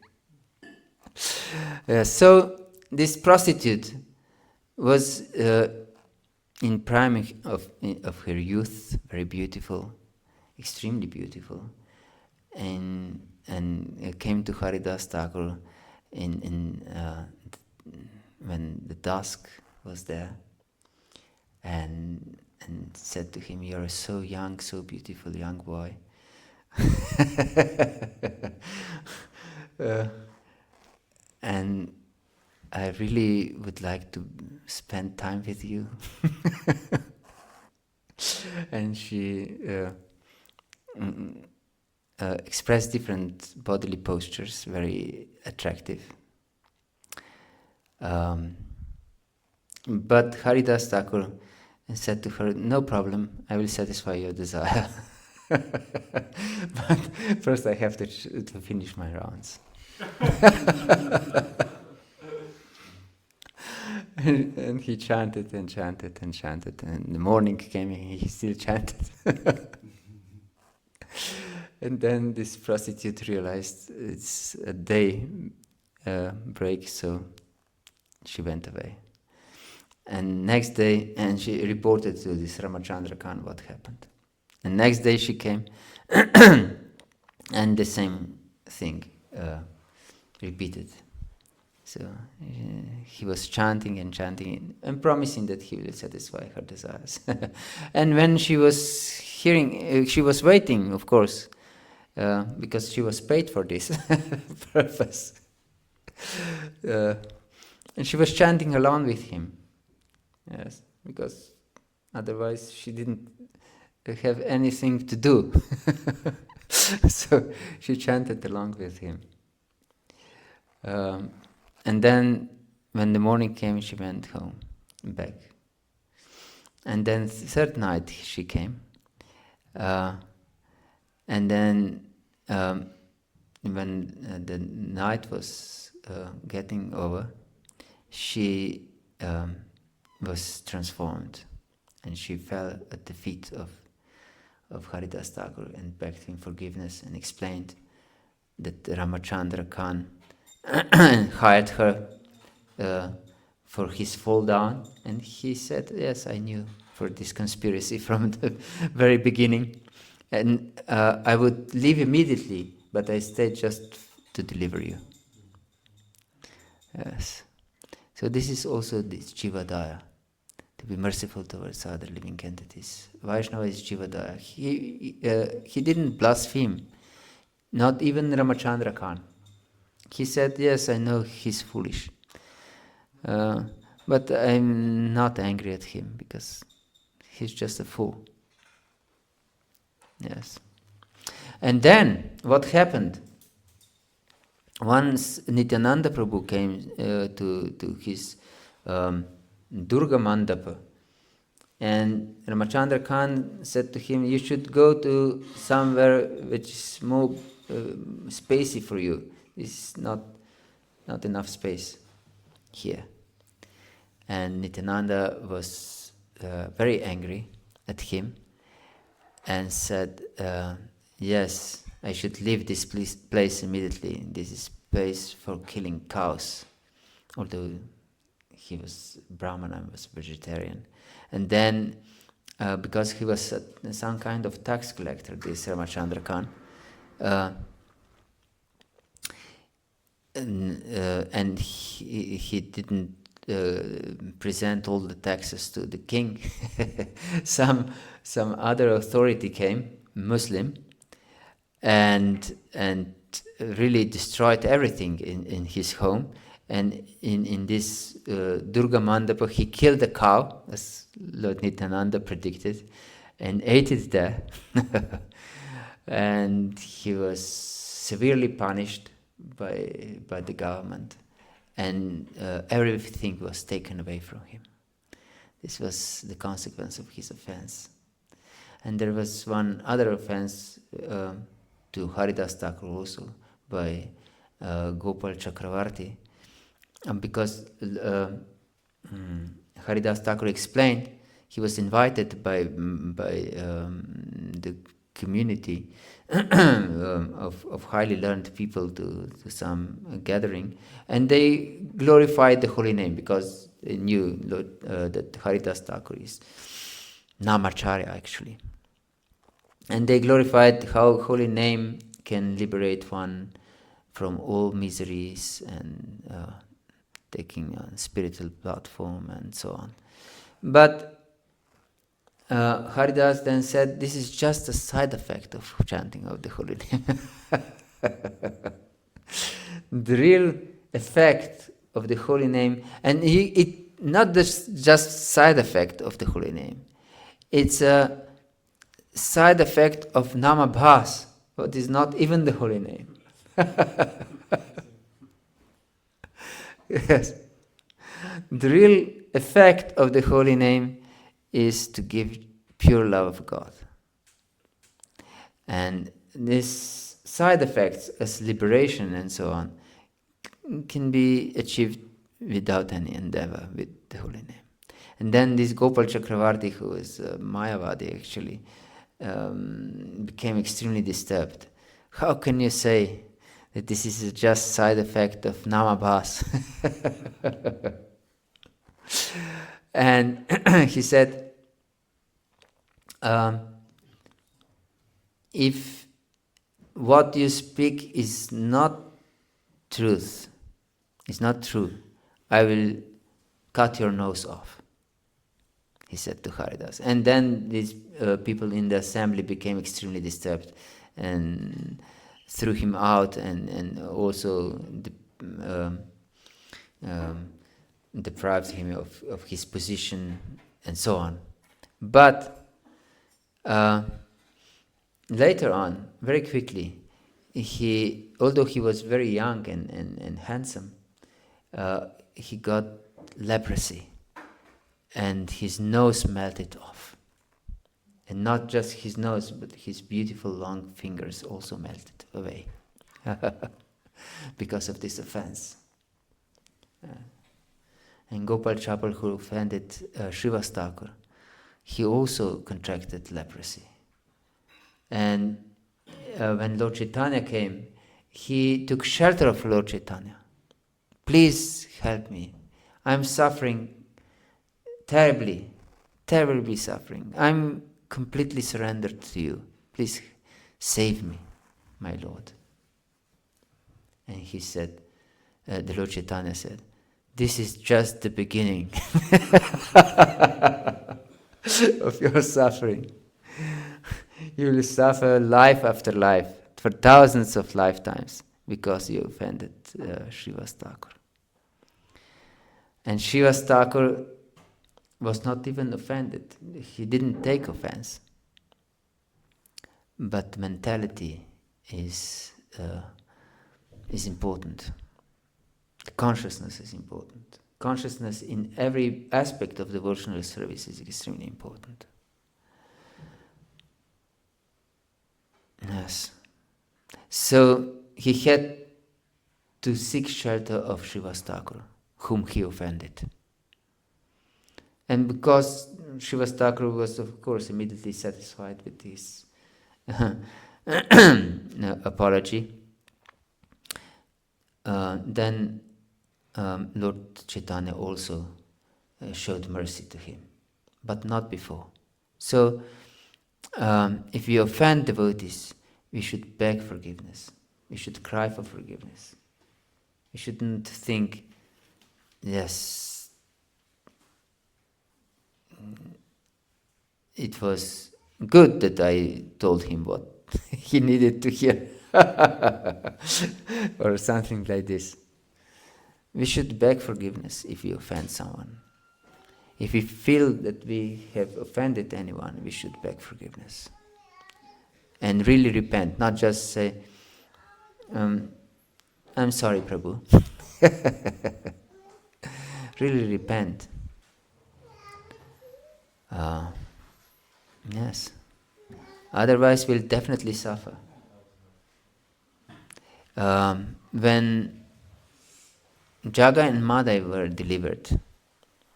So this prostitute was in prime of her youth, very beautiful, extremely beautiful, and came to Haridas Thakur when the dusk was there, and said to him, "You are so young, so beautiful, young boy." And I really would like to spend time with you. And she expressed different bodily postures, very attractive. But Haridas Thakur said to her, "No problem, I will satisfy your desire. But first I have to finish my rounds." And he chanted and chanted and chanted, and the morning came and he still chanted. And then this prostitute realized it's a day break, so she went away. And next day, and she reported to this Ramachandra Khan what happened. And next day she came, and the same thing repeated. So he was chanting and chanting and promising that he will satisfy her desires. And when she was waiting, of course, because she was paid for this purpose. And she was chanting along with him. Yes, because otherwise she didn't have anything to do. So she chanted along with him. And then when the morning came, she went home, back. And then third night she came. And then when the night was getting over, she was transformed, and she fell at the feet of Haridas Thakur and begged him forgiveness and explained that Ramachandra Khan hired her for his fall down, and he said, yes, I knew for this conspiracy from the very beginning, and I would leave immediately, but I stayed just to deliver you. Yes. So this is also this Jivadaya, to be merciful towards other living entities. Vaishnava is Jivadaya. He didn't blaspheme, not even Ramachandra Khan. He said, yes, I know he's foolish, but I'm not angry at him because he's just a fool. Yes. And then, what happened? Once Nityananda Prabhu came to his Durga Mandapa, and Ramachandra Khan said to him, you should go to somewhere which is more spacey for you. This is not enough space here. And Nityananda was very angry at him and said, yes, I should leave this place immediately. This is place for killing cows. Although he was Brahmana and was vegetarian. And then, because he was some kind of tax collector, this Ramachandra Khan, and he didn't present all the taxes to the king. Some other authority came, Muslim, and really destroyed everything in his home. And in this Durga Mandapa, he killed a cow, as Lord Nityananda predicted, and ate it there. And he was severely punished by the government, and everything was taken away from him. This was the consequence of his offense. And there was one other offense to Haridas Thakur also by Gopal Chakravarti, because Haridas Thakur explained, he was invited by the community of highly learned people to some gathering, and they glorified the holy name because they knew that Haridas Thakur is Namacharya actually. And they glorified how holy name can liberate one from all miseries and taking a spiritual platform and so on. But Haridas then said, this is just a side effect of chanting of the holy name. The real effect of the holy name, and it not just side effect of the holy name, it's a side effect of namabhas, what is not even the holy name. Yes. The real effect of the holy name is to give pure love of God. And this side effects as liberation and so on can be achieved without any endeavor with the holy name. And then this Gopal Chakravarti, who is Mayavadi actually, became extremely disturbed. How can you say that this is just side effect of namabhas? And he said, if what you speak is not truth, is not true, I will cut your nose off, he said to Haridas. And then these people in the assembly became extremely disturbed, and threw him out, and also deprived him of his position, and so on. But later on, very quickly, although he was very young and handsome, he got leprosy, and his nose melted off. And not just his nose, but his beautiful long fingers also melted away because of this offense. And Gopal Chapal, who offended Srivas Thakur, he also contracted leprosy. And when Lord Chaitanya came, he took shelter of Lord Chaitanya. Please help me. I'm suffering terribly, terribly suffering. I'm completely surrendered to you. Please save me, my Lord. And he said, the Lord Chaitanya said, this is just the beginning of your suffering. You will suffer life after life for thousands of lifetimes because you offended Srivas Thakur. And Srivas Thakur was not even offended. He didn't take offense. But mentality is important. Consciousness is important. Consciousness in every aspect of devotional service is extremely important. Yes. So he had to seek shelter of Srivas Thakur, whom he offended. And because Srivas Thakur was, of course, immediately satisfied with his apology, then Lord Chaitanya also showed mercy to him, but not before. So, if we offend devotees, we should beg forgiveness. We should cry for forgiveness. We shouldn't think, yes, it was good that I told him what he needed to hear, or something like this. We should beg forgiveness if we offend someone. If we feel that we have offended anyone, we should beg forgiveness. And really repent, not just say, I'm sorry, Prabhu. Really repent. Yes. Otherwise, we'll definitely suffer. When Jaga and Madai were delivered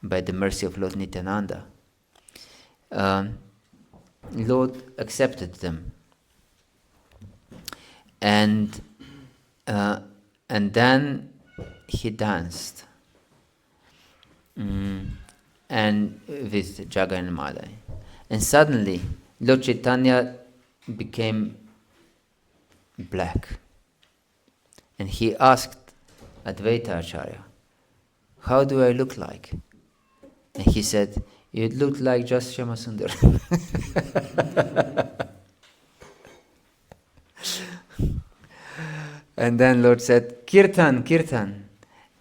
by the mercy of Lord Nityananda, Lord accepted them, and then he danced, and with Jaga and Madai, and suddenly Lord Chaitanya became black, and he asked Advaita Acharya, how do I look like? And he said, you look like just Shyamasundar. And then Lord said, Kirtan, Kirtan.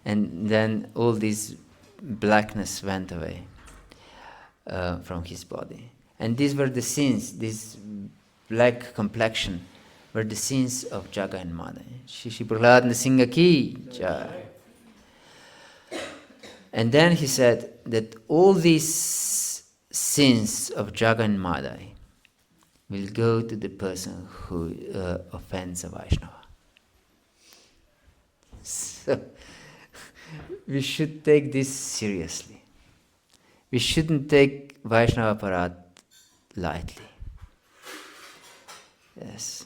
And then all this blackness went away from his body. And these were the sins, this black complexion were the sins of Jaga and Madai. Shishi Prahlad Nrsimha ki jai. And then he said that all these sins of Jaga and Madai will go to the person who offends a Vaishnava. So, we should take this seriously. We shouldn't take Vaishnava Aparadha lightly. Yes.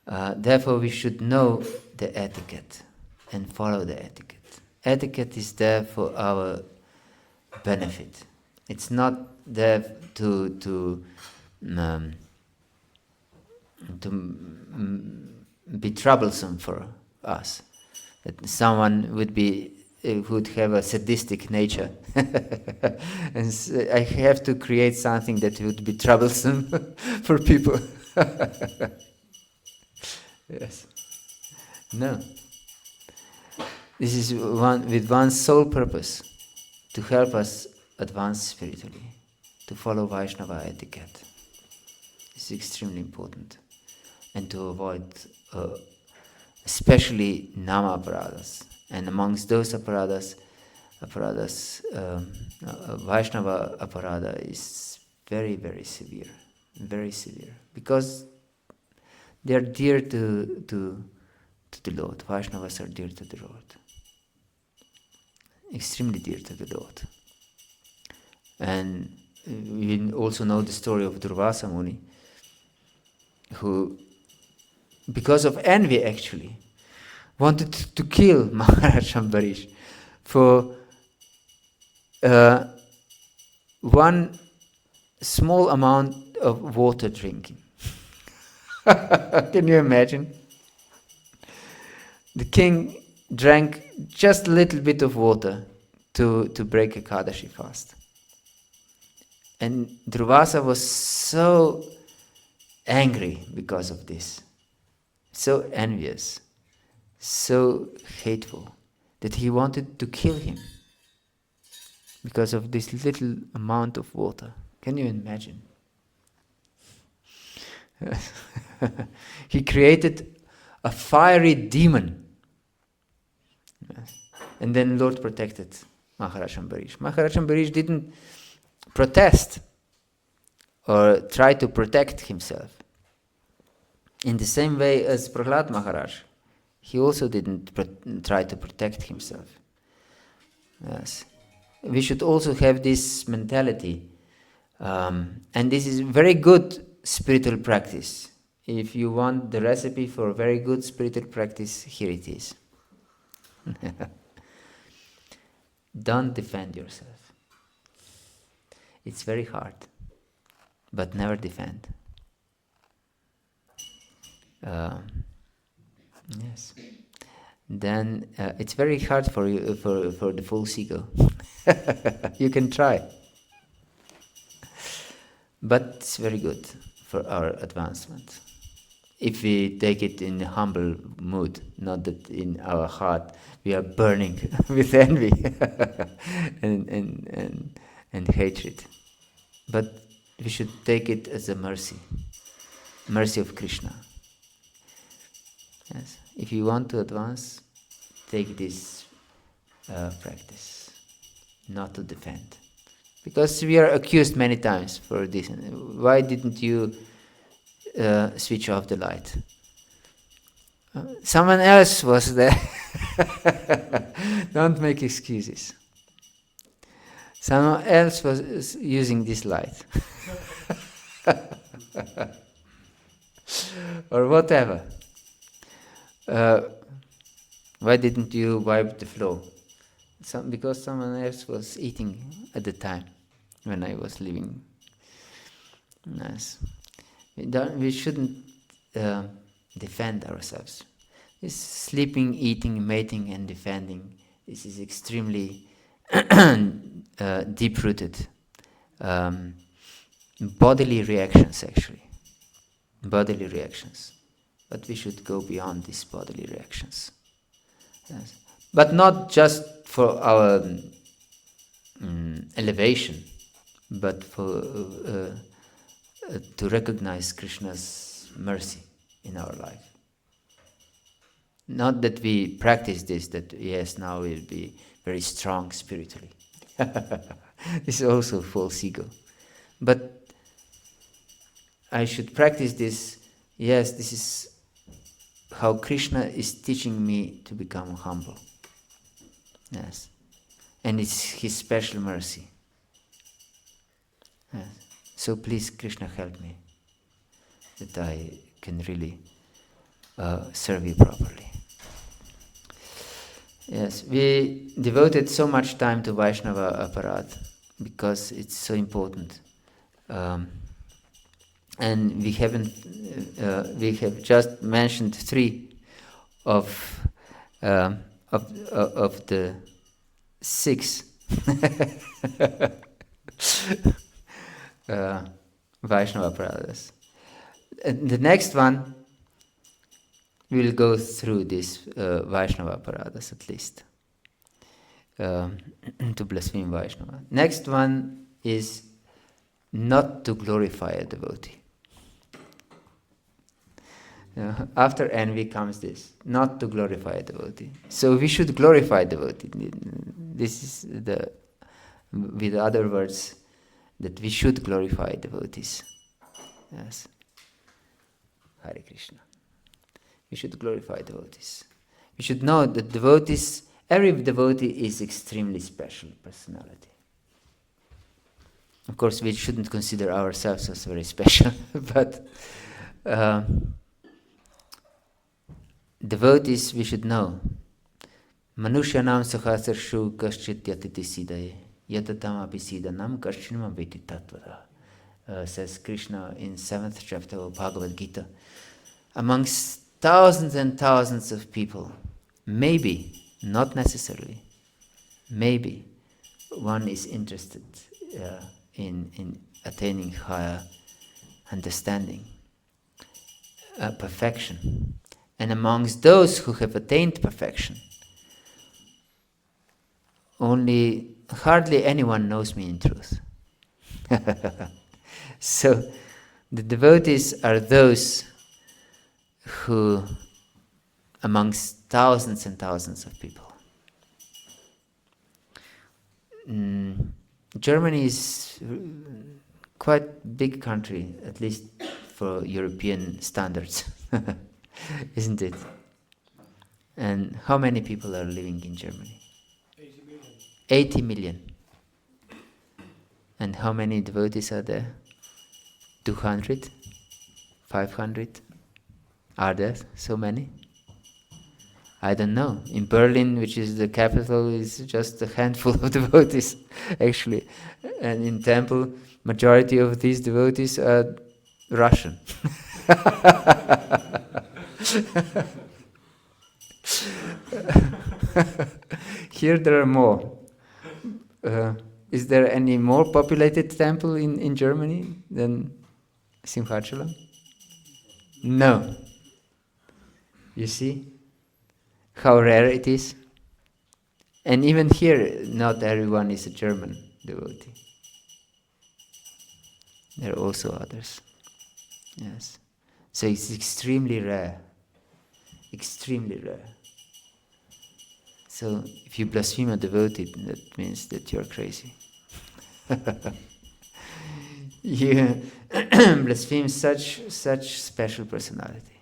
Therefore, we should know the etiquette and follow the etiquette. Etiquette is there for our benefit. It's not there to be troublesome for us. That someone would have a sadistic nature, and I have to create something that would be troublesome for people. Yes. No. This is with one sole purpose, to help us advance spiritually, to follow Vaishnava etiquette. It's extremely important. And to avoid especially nama aparadhas. And amongst those aparadhas, Vaishnava aparadha is very, very severe. Very severe. Because they are dear to the Lord. Vaishnavas are dear to the Lord. Extremely dear to the Lord. And we also know the story of Durvasa Muni, who, because of envy actually, wanted to kill Maharaj Ambarish for one small amount of water drinking. Can you imagine? The king drank just a little bit of water to break Ekadashi fast. And Durvasa was so angry because of this, so envious, so hateful, that he wanted to kill him because of this little amount of water. Can you imagine? He created a fiery demon. Yes. And then Lord protected Maharaj Ambarish. Maharaj Ambarish didn't protest or try to protect himself. In the same way as Prahlad Maharaj, he also didn't try to protect himself. Yes. We should also have this mentality. And this is very good spiritual practice. If you want the recipe for a very good spiritual practice, here it is. Don't defend yourself. It's very hard, but never defend. Yes. Then it's very hard for you for the false ego. You can try, but it's very good for our advancement. If we take it in a humble mood, not that in our heart we are burning with envy and hatred. But we should take it as a mercy of Krishna. Yes. If you want to advance, take this practice, not to defend. Because we are accused many times for this. Why didn't you switch off the light? Someone else was there. Don't make excuses. Someone else was using this light. Or whatever. Why didn't you wipe the floor? Because someone else was eating at the time when I was leaving. Nice. We shouldn't defend ourselves. This sleeping, eating, mating, and defending, this is extremely deep-rooted bodily reactions, actually. Bodily reactions. But we should go beyond these bodily reactions. Yes. But not just for our elevation, but for to recognize Krishna's mercy in our life. Not that we practice this, that yes, now we'll be very strong spiritually. This is also false ego. But I should practice this, yes, this is how Krishna is teaching me to become humble. Yes. And it's his special mercy. Yes. So please, Krishna, help me, that I can really serve you properly. Yes, we devoted so much time to Vaishnava Aparadha because it's so important. And we have just mentioned 3 of the 6 Vaishnava Aparadhas. And the next one, we will go through this Vaishnava Aparadhas at least, to blaspheme Vaishnava. Next one is not to glorify a devotee. After envy comes this, not to glorify a devotee. So we should glorify a devotee. This is with other words, that we should glorify devotees. Yes. Hare Krishna. We should glorify devotees. We should know that devotees, every devotee is extremely special personality. Of course, we shouldn't consider ourselves as very special, but devotees, we should know. Manushyanam sahasarshu kaschit yatiti sidaye yatatam api sidanam kaschinam veti tattvada, says Krishna in 7th chapter of Bhagavad-gita. Amongst thousands and thousands of people, maybe, not necessarily, maybe one is interested in attaining higher understanding, perfection. And amongst those who have attained perfection, hardly anyone knows me in truth. So the devotees are those who, amongst thousands and thousands of people. Germany is quite big country, at least for European standards, isn't it? And how many people are living in Germany? 80 million. 80 million. And how many devotees are there? 200? 500? Are there so many? I don't know. In Berlin, which is the capital, is just a handful of devotees, actually. And in temple, majority of these devotees are Russian. Here there are more. Is there any more populated temple in Germany than Simhachalam? No. You see how rare it is? And even here, not everyone is a German devotee. There are also others. Yes. So it's extremely rare. Extremely rare. So if you blaspheme a devotee, that means that you're crazy. You blaspheme such special personality.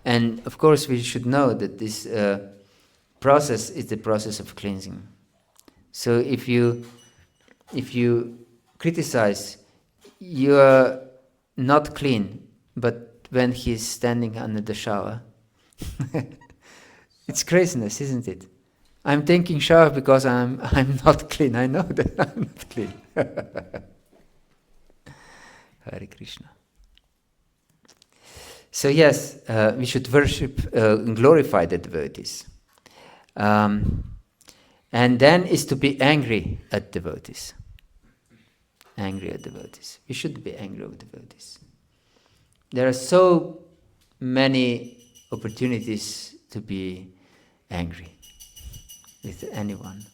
And of course we should know that this process is the process of cleansing. So if you criticize, you are not clean, but when he's standing under the shower, it's craziness, isn't it? I'm taking shower because I'm not clean. I know that I'm not clean. Hare Krishna. So yes, we should worship and glorify the devotees. And then is to be angry at devotees. Angry at devotees. We shouldn't be angry with devotees. There are so many opportunities to be angry with anyone.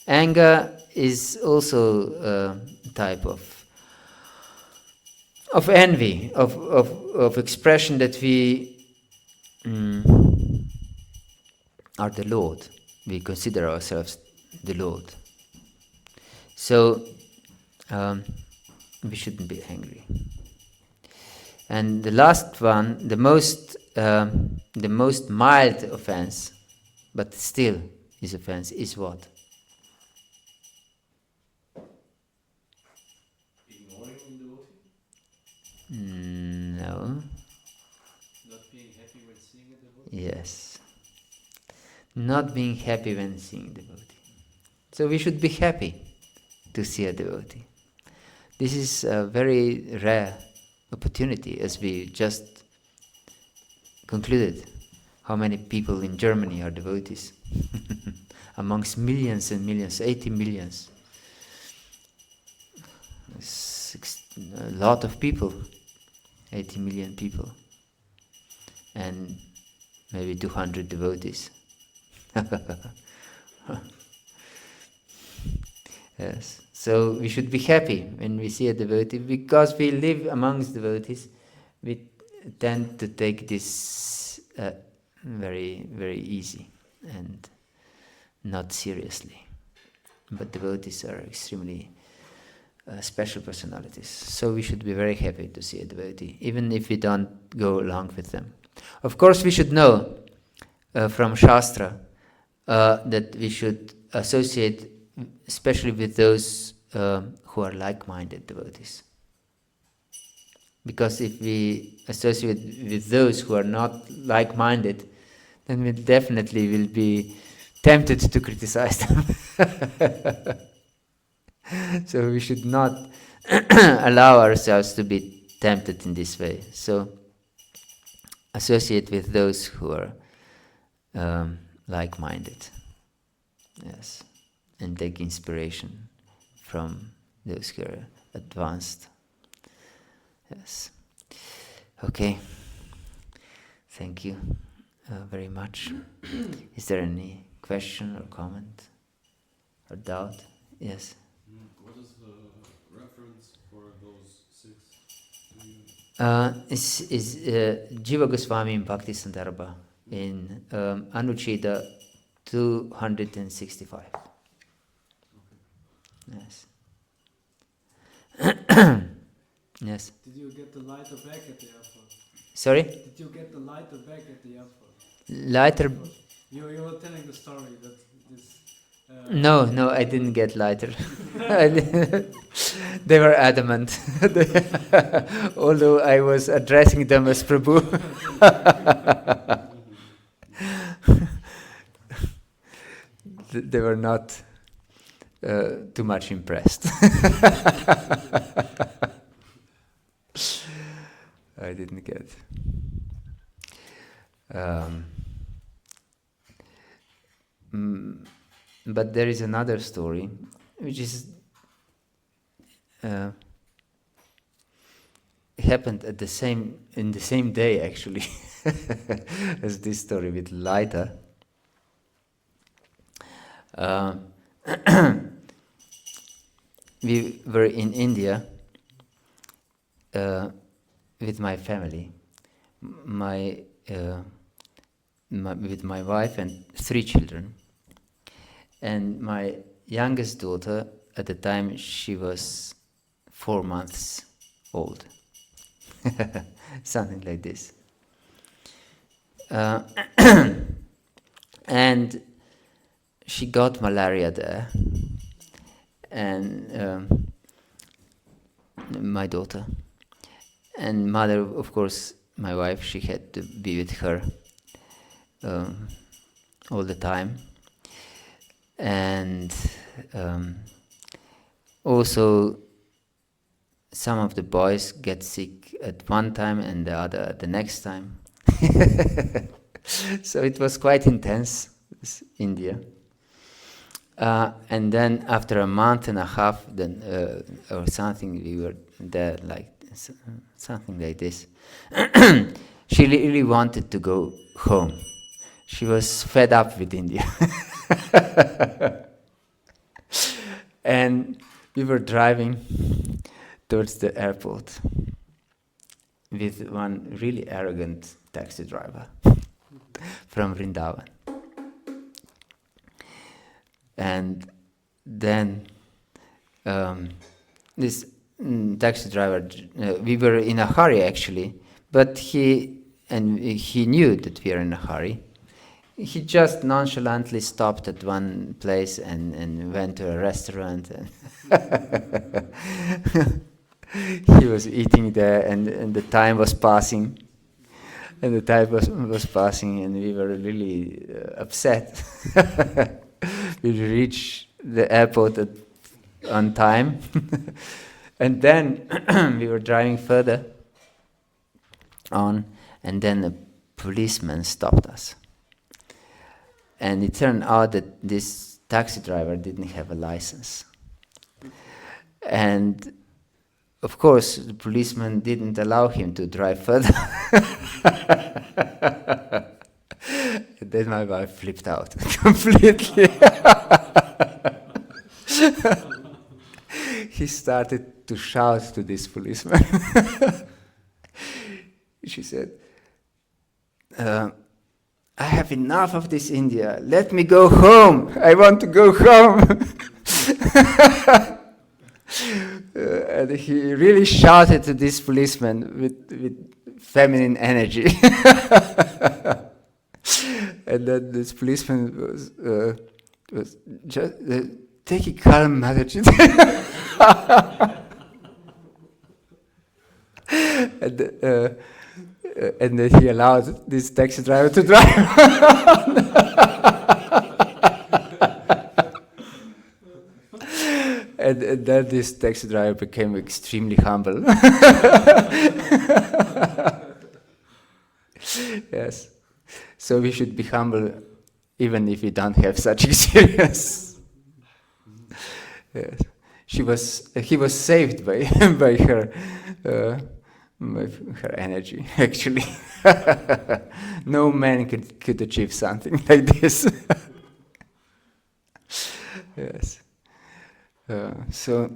Anger is also a type of envy, of expression that we are the Lord. We consider ourselves the Lord. So we shouldn't be angry. And the last one, the most mild offense, but still is offense, is what? Ignoring the devotee? No. Not being happy when seeing a devotee? Yes. Not being happy when seeing a devotee. So we should be happy to see a devotee. This is a very rare opportunity, as we just concluded. How many people in Germany are devotees? Amongst millions and millions, 80 millions. a lot of people, 80 million people, and maybe 200 devotees. Yes. So we should be happy when we see a devotee, because we live amongst devotees. We tend to take this very, very easy and not seriously. But devotees are extremely special personalities. So we should be very happy to see a devotee, even if we don't go along with them. Of course, we should know from Shastra that we should associate especially with those who are like-minded devotees. Because if we associate with those who are not like-minded, then we definitely will be tempted to criticize them. So we should not allow ourselves to be tempted in this way. So associate with those who are like-minded. Yes. And take inspiration from those who are advanced. Yes. Okay. Thank you very much. Is there any question or comment or doubt? Yes. What is the reference for those 6? Is Jiva Goswami in Bhakti Sandarbha in Anucheda 265. Yes. Yes. Did you get the lighter back at the airport? Sorry? Did you get the lighter back at the airport? Lighter? You were telling the story that this... No, I didn't get lighter. They were adamant. Although I was addressing them as Prabhu. They were not too much impressed. I didn't get. But there is another story, which is happened in the same day actually as this story with Laita. We were in India with my family, with my wife and 3 children. And my youngest daughter, at the time, she was 4 months old. Something like this. And she got malaria there. And my daughter. And mother, of course, my wife, she had to be with her all the time. And also some of the boys get sick at one time and the other at the next time. So it was quite intense, India. And then after a month and a half, then or something, we were there, like something like this. She really wanted to go home. She was fed up with India. And we were driving towards the airport with one really arrogant taxi driver from Vrindavan. And then this taxi driver, we were in a hurry actually, but he knew that we are in a hurry. He just nonchalantly stopped at one place and went to a restaurant. And he was eating there, and the time was passing. And the time was passing, and we were really upset. We reached the airport on time. And then we were driving further on, and then a policeman stopped us. And it turned out that this taxi driver didn't have a license. And of course, the policeman didn't allow him to drive further. And then my wife flipped out completely. He started to shout to this policeman. She said, I have enough of this India. Let me go home. I want to go home. And he really shouted to this policeman with feminine energy. And then this policeman was just, take it calm, Mataji. And then he allowed this taxi driver to drive. And then this taxi driver became extremely humble. Yes. So we should be humble even if we don't have such experience. Yes. He was saved by her energy, actually. No man could achieve something like this. Yes. So,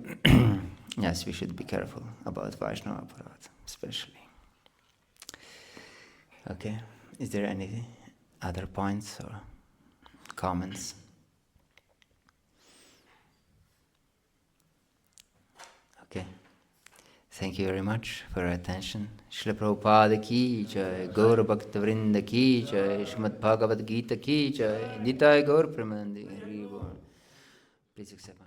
yes, we should be careful about Vaishnava Aparadha, especially. Okay, is there any other points or comments? Okay, thank you very much for your attention. Srila Prabhupada ki jai, Gaur Bhakta Vrinda ki jai, Srimad Bhagavad Gita ki jai, Nitai Gaur Premanandi. Please accept my